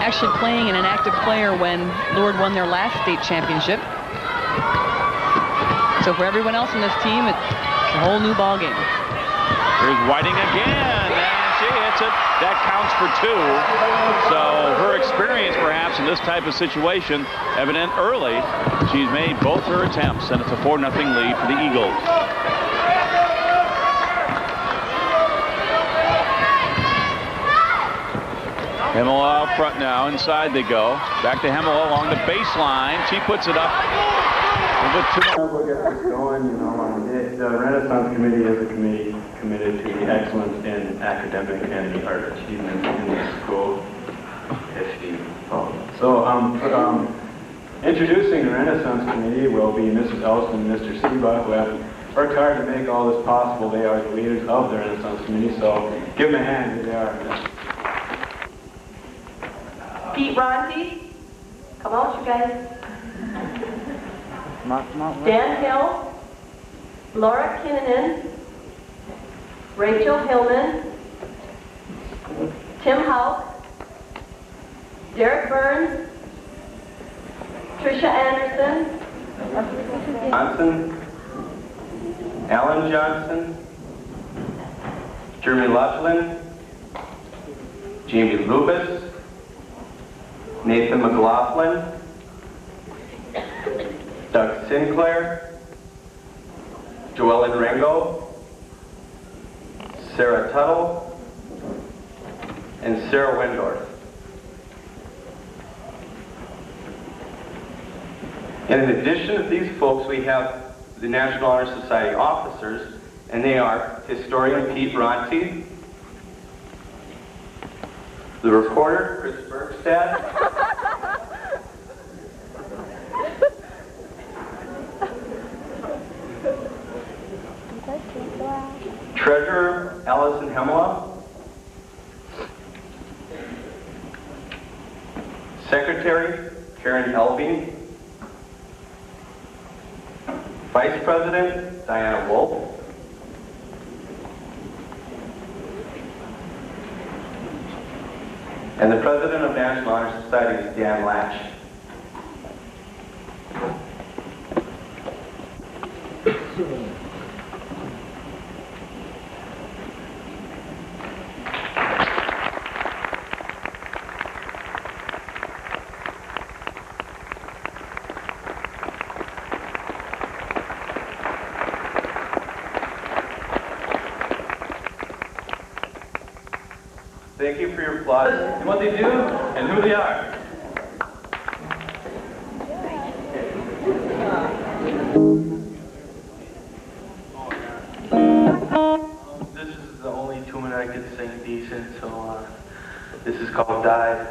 actually playing and an active player when Lord won their last state championship. So for everyone else in this team, it's a whole new ball game. Here's Whiting again, and she hits it. That counts for 2. So her experience, perhaps, in this type of situation, evident early. She's made both her attempts, and it's a 4-0 lead for the Eagles. Hemmel out front now. Inside they go. Back to Hemmel along the baseline. She puts it up. We'll get this going, you know. The Renaissance Committee is a committee committed to the excellence in academic and the art achievement in the school. So, introducing the Renaissance Committee will be Mrs. Elson and Mr. Seba, who have worked hard to make all this possible. They are the leaders of the Renaissance Committee, so give them a hand. Here they are. Pete Ronti, come out, you guys. Dan Hill, Laura Kinnanen, Rachel Hillman, Tim Houck, Derek Burns, Tricia Anderson, Johnson, Alan Johnson, Jeremy Laughlin, Jamie Lubis, Nathan McLaughlin, Doug Sinclair, Joellen Ringo, Sarah Tuttle, and Sarah Wendorf. And in addition to these folks, we have the National Honor Society officers, and they are historian Pete Ronti, the reporter Chris Bergstad, Treasurer Allison Hemela, Secretary Karen Elby, Vice President Diana Wolf, and the President of National Honor Society is Dan Latch. Thank you for your applause and what they do and who they are. This is the only tune I could sing decent, so this is called Dive.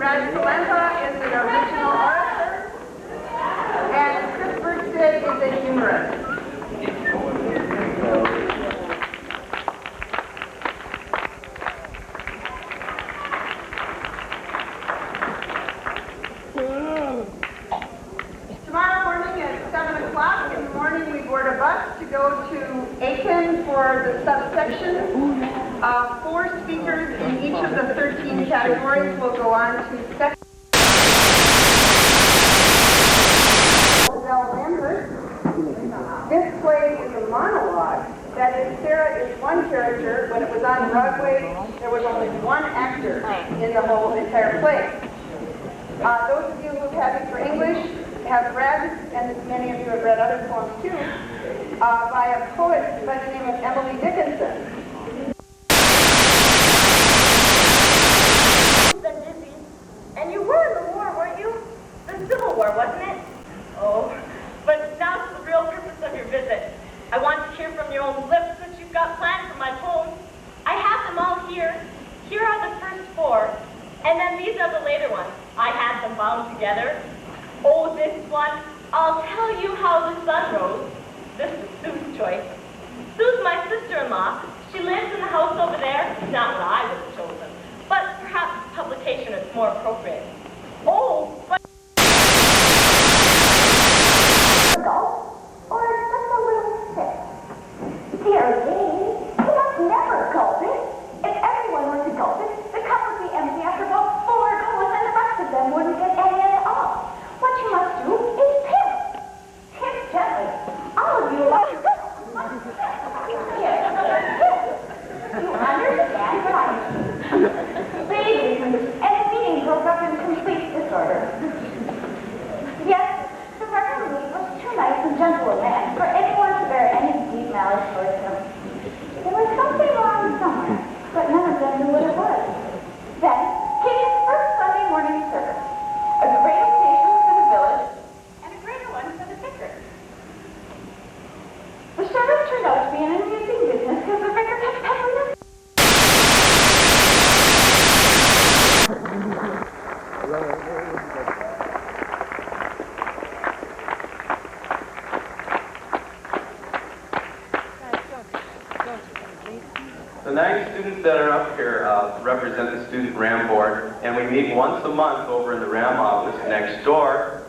Brad Salemba is an original orator, and Chris Bergstead is a humorist. Tomorrow morning at 7 o'clock in the morning, we board a bus to go to Aiken for the subsection. 4 speakers in each of the 13 categories will go on to section. This play is a monologue. That is, Sarah is one character. When it was on Broadway, there was only one actor in the whole entire play. Those of you who have it for English have read, and many of you have read other poems too, by a poet by the name of Emily Dickinson. And you were in the war, weren't you? The Civil War, wasn't it? Oh, but now's the real purpose of your visit. I want to hear from your own lips what you've got planned for my poems. I have them all here. Here are the first 4, and then these are the later ones. I had them bound together. Oh, this one, I'll tell you how the sun rose. This is Sue's choice. Sue's my sister-in-law. She lives in the house over there. Not what I would have chosen, but perhaps publication is more appropriate. Oh, but... Or just a little sip. Dear Jane, you must never gulp it. If everyone were to gulp it, the cup would be empty after about 4 gulps, and the rest of them wouldn't get any at all. What you must do is tip. Tip gently. All of you must tip. Here, tip. You understand what I mean? Ladies, and the meeting broke up in complete disorder. Yes, the Reverend Lee was too nice and gentle a man for anyone to bear any deep malice towards him. There was something wrong somewhere, but none of them knew what it was. Then came his first Sunday morning service, a great occasion for the village, and a greater one for the vicar. The service turned out to be an amusing business because the vicar kept peppering us. The 9 students that are up here represent the Student RAM Board, and we meet once a month over in the RAM office next door,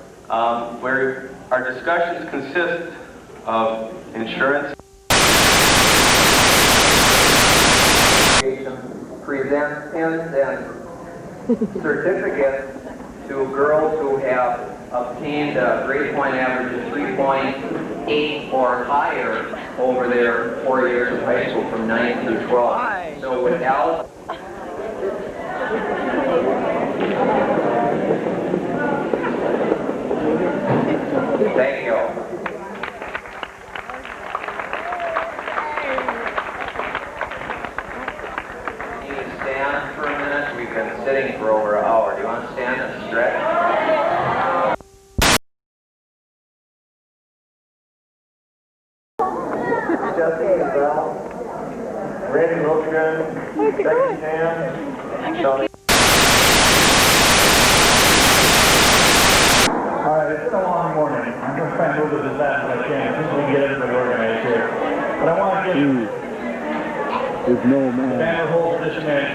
where our discussions consist of insurance. Presents pins and certificates to girls who have obtained a grade point average of 3.8 or higher over their 4 years of high school from 9th through 12th. So without... Thank you. You need to stand for a minute. We've been sitting for over an hour. Do you want to stand and stretch? Jesse Bell, Randy Wiltgen, Becky Stan, Tony. All right, it's been a long morning. I'm going to try and move it as fast as I can. I think we can get everybody organized here. But I want to give There's no man. banner hold this man.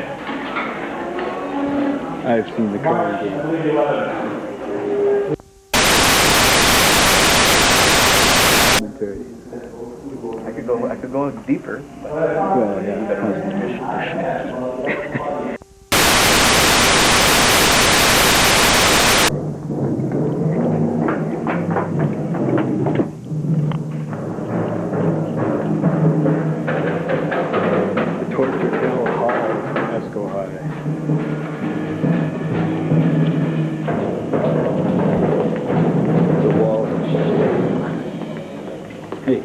I've seen the March, crowd. I believe 11. I could go deeper. Well, yeah, concentration. The Torture Hill Hall, Esko High. The wall is hey.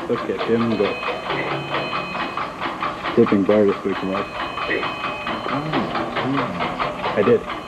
Look at him go. Flipping bar this week, right? Oh, I did.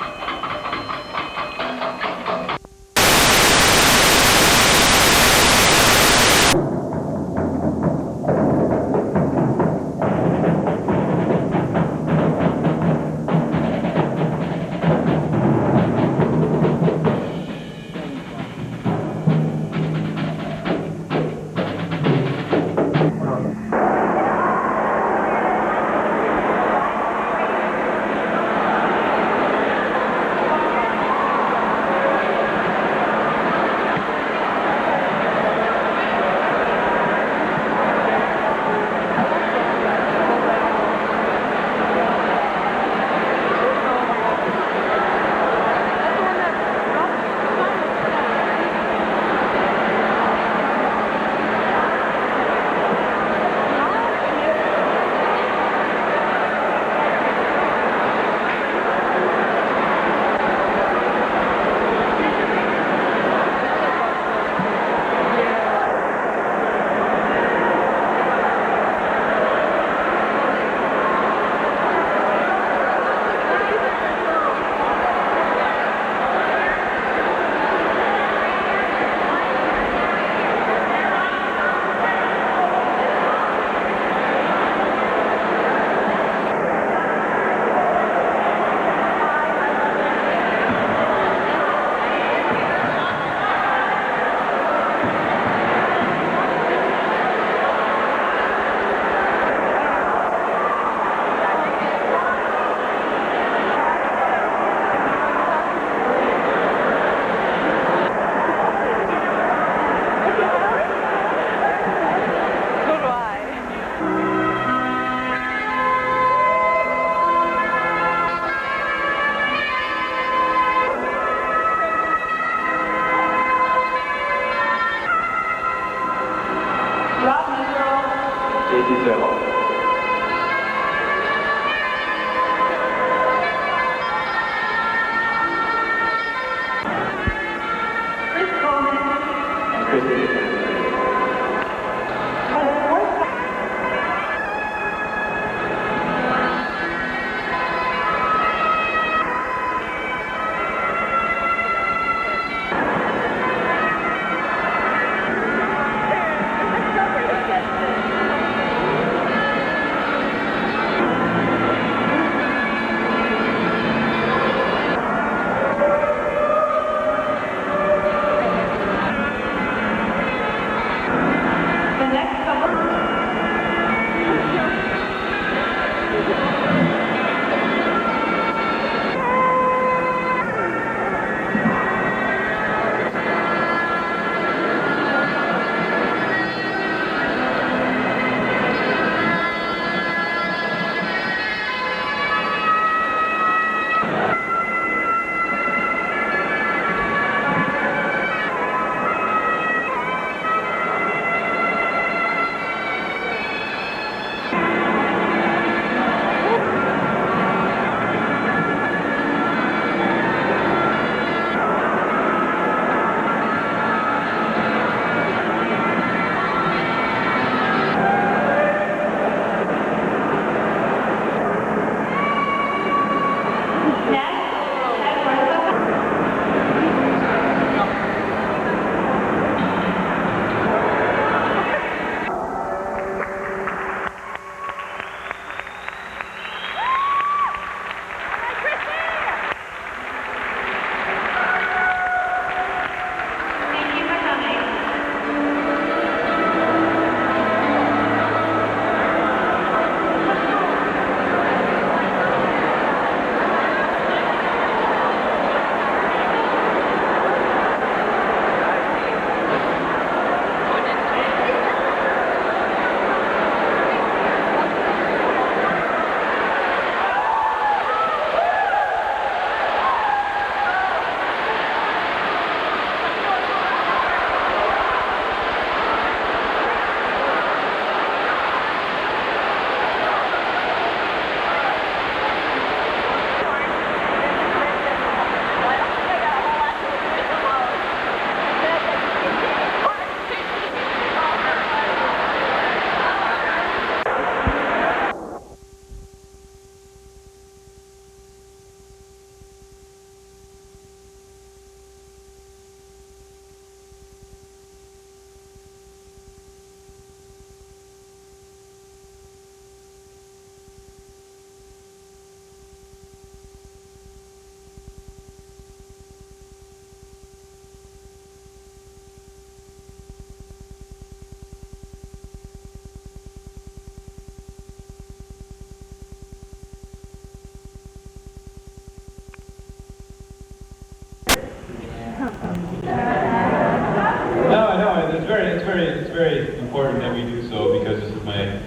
very important that we do so because this is my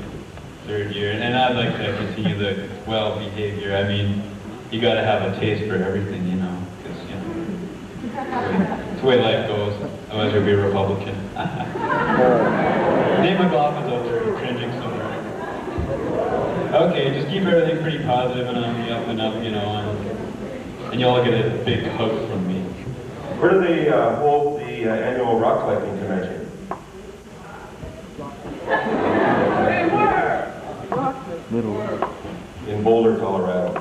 third year, and I'd like to continue the well behavior. I mean, you got to have a taste for everything, you know, because it's the way life goes. Otherwise, you'll be a Republican. Dave McLaughlin's out there cringing somewhere. Okay, just keep everything pretty positive and on the up and up, you know, and you'll all get a big hug from me. Where do they hold the annual rock collecting convention? In Boulder, Colorado.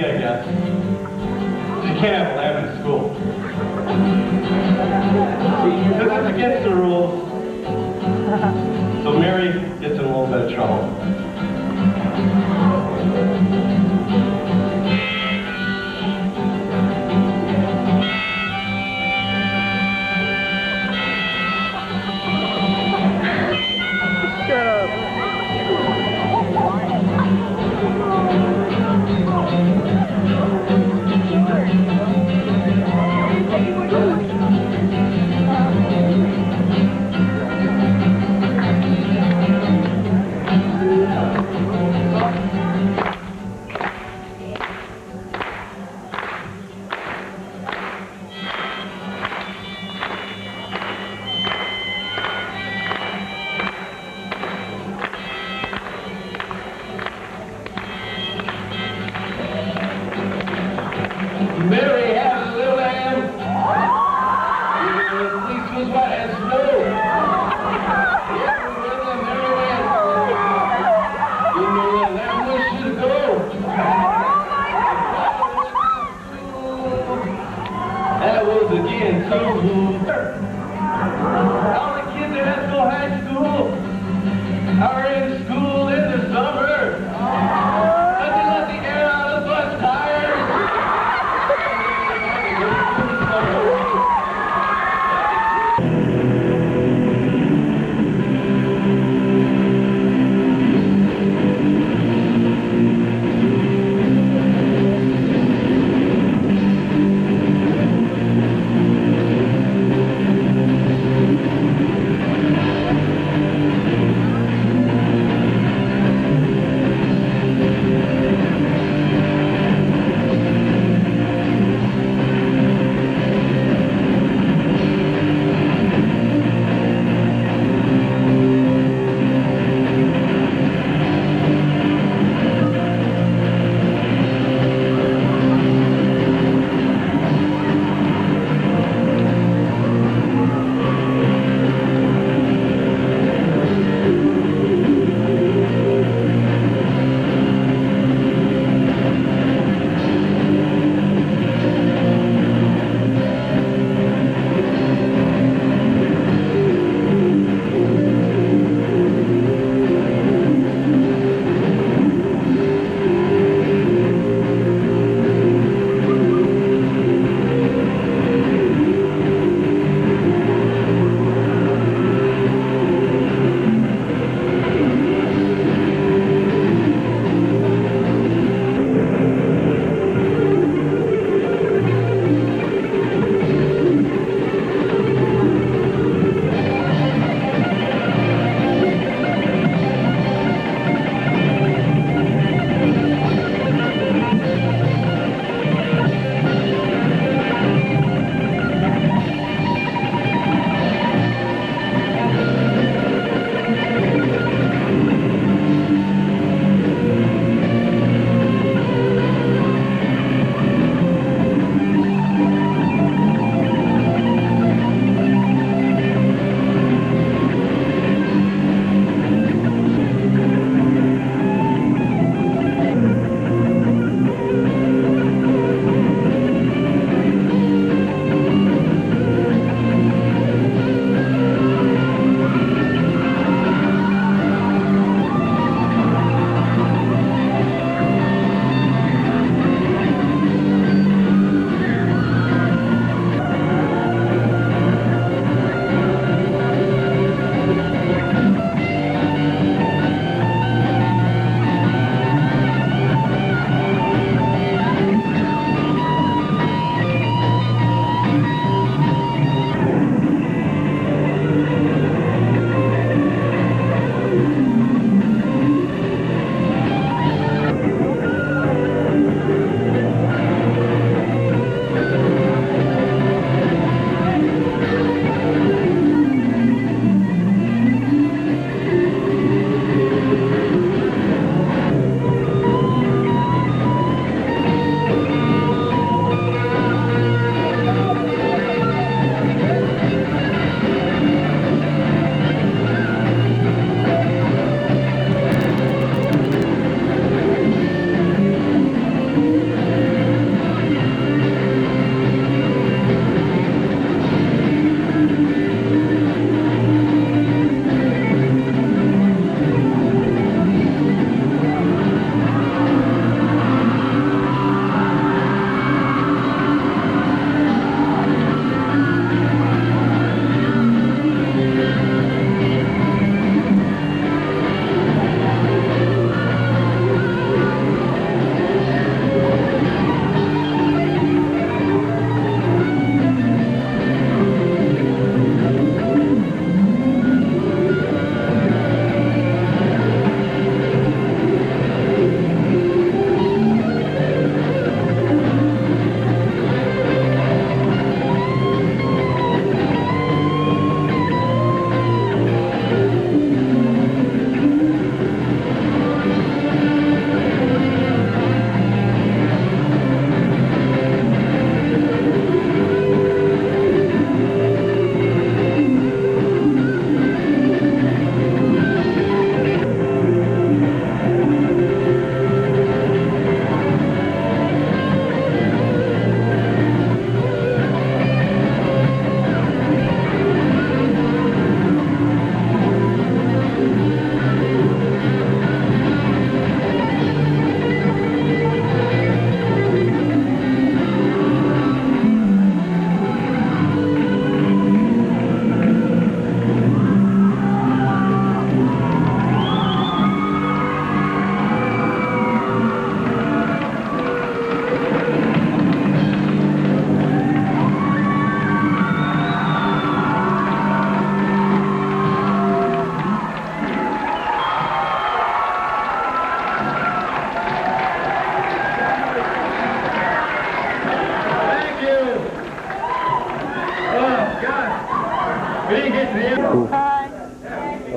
idea, I guess. You can't have a lamb in school. This is against the rules. So Mary gets in a little bit of trouble. Shut up.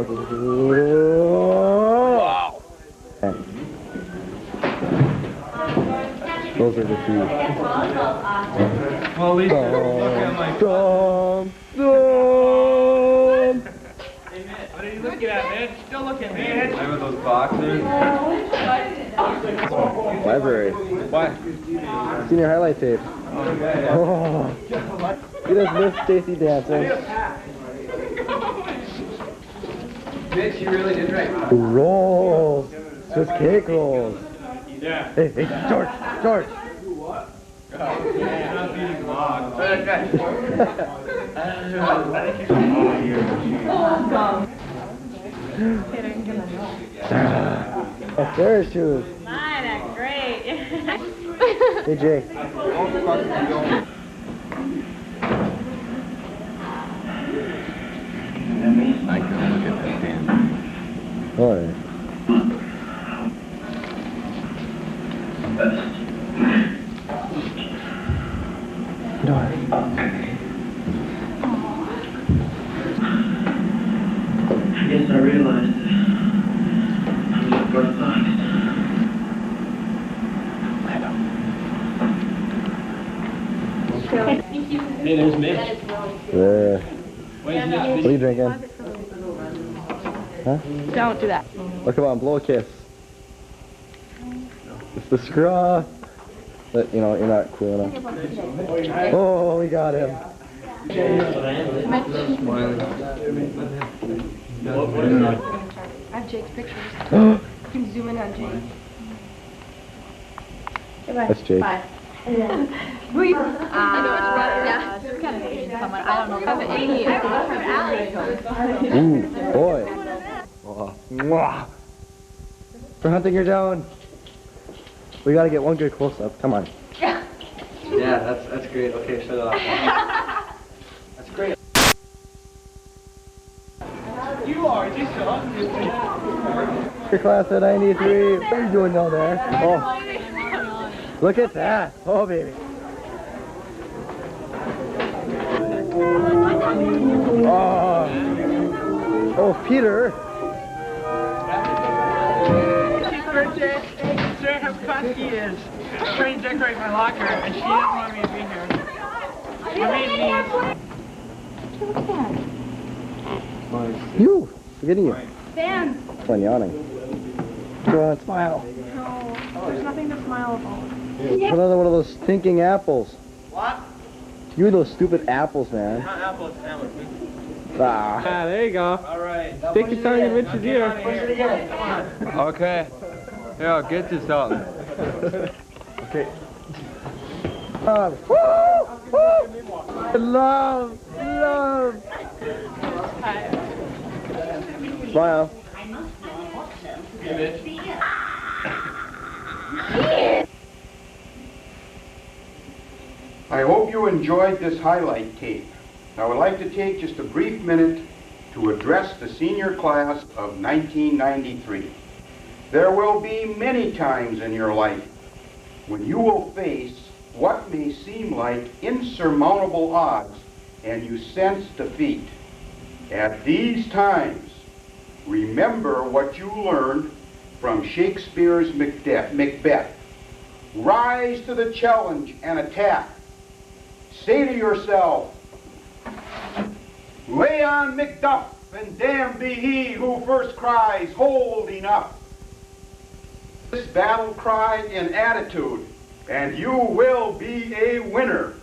Wow. Those are the two. Well, at least you're looking at my... What are you looking at, man? Still looking, man. Remember those boxers? Library. What? Senior highlight tape. Oh. You just missed Stacy dancing. Mitch, you really did right. Rolls. Just cake rolls. Yeah. Hey, George. You're not beating logs. Oh, Sarah's shoes. Mine are great. Hey, Jay. I can look at that stand. All right. I guess I realized I'm just perplexed. Hey, there's Mitch. There. Where's What are you drinking? Huh? Don't do that. Oh, come on, blow a kiss. It's the scruff. But, you know, you're not cool enough. Oh, we got him. I have Jake's pictures. You can zoom in on Jake. That's Jake. Bye. I know it's yeah, it's kind of Asian someone. I don't know if I'm an Ooh, boy. Oh, mwah. For hunting her down. We gotta get one good close-up. Come on. Yeah, that's great. Okay, shut it off. That's great. You are just Your class at 93. What are you doing down there? Oh, look at that. Oh, baby. Oh, Peter. She's birthday. Sarah Hepkowski is trying to decorate my locker, and she didn't want me to be here. You. Forgetting you. Dan. I'm yawning. Go on, smile. No, there's nothing to smile about. Another one of those stinking apples. What? You and those stupid apples, man. Not apple, it's sandwich. Ah. There you go. All right. Stick your tongue in Mitch's ear. Okay. Here, I'll get you something. Okay. Woo! Love! Smile. I hope you enjoyed this highlight tape. I would like to take just a brief minute to address the senior class of 1993. There will be many times in your life when you will face what may seem like insurmountable odds and you sense defeat. At these times, remember what you learned from Shakespeare's Macbeth. Rise to the challenge and attack. Say to yourself, lay on Macduff, and damned be he who first cries, hold enough. This battle cry in attitude, and you will be a winner.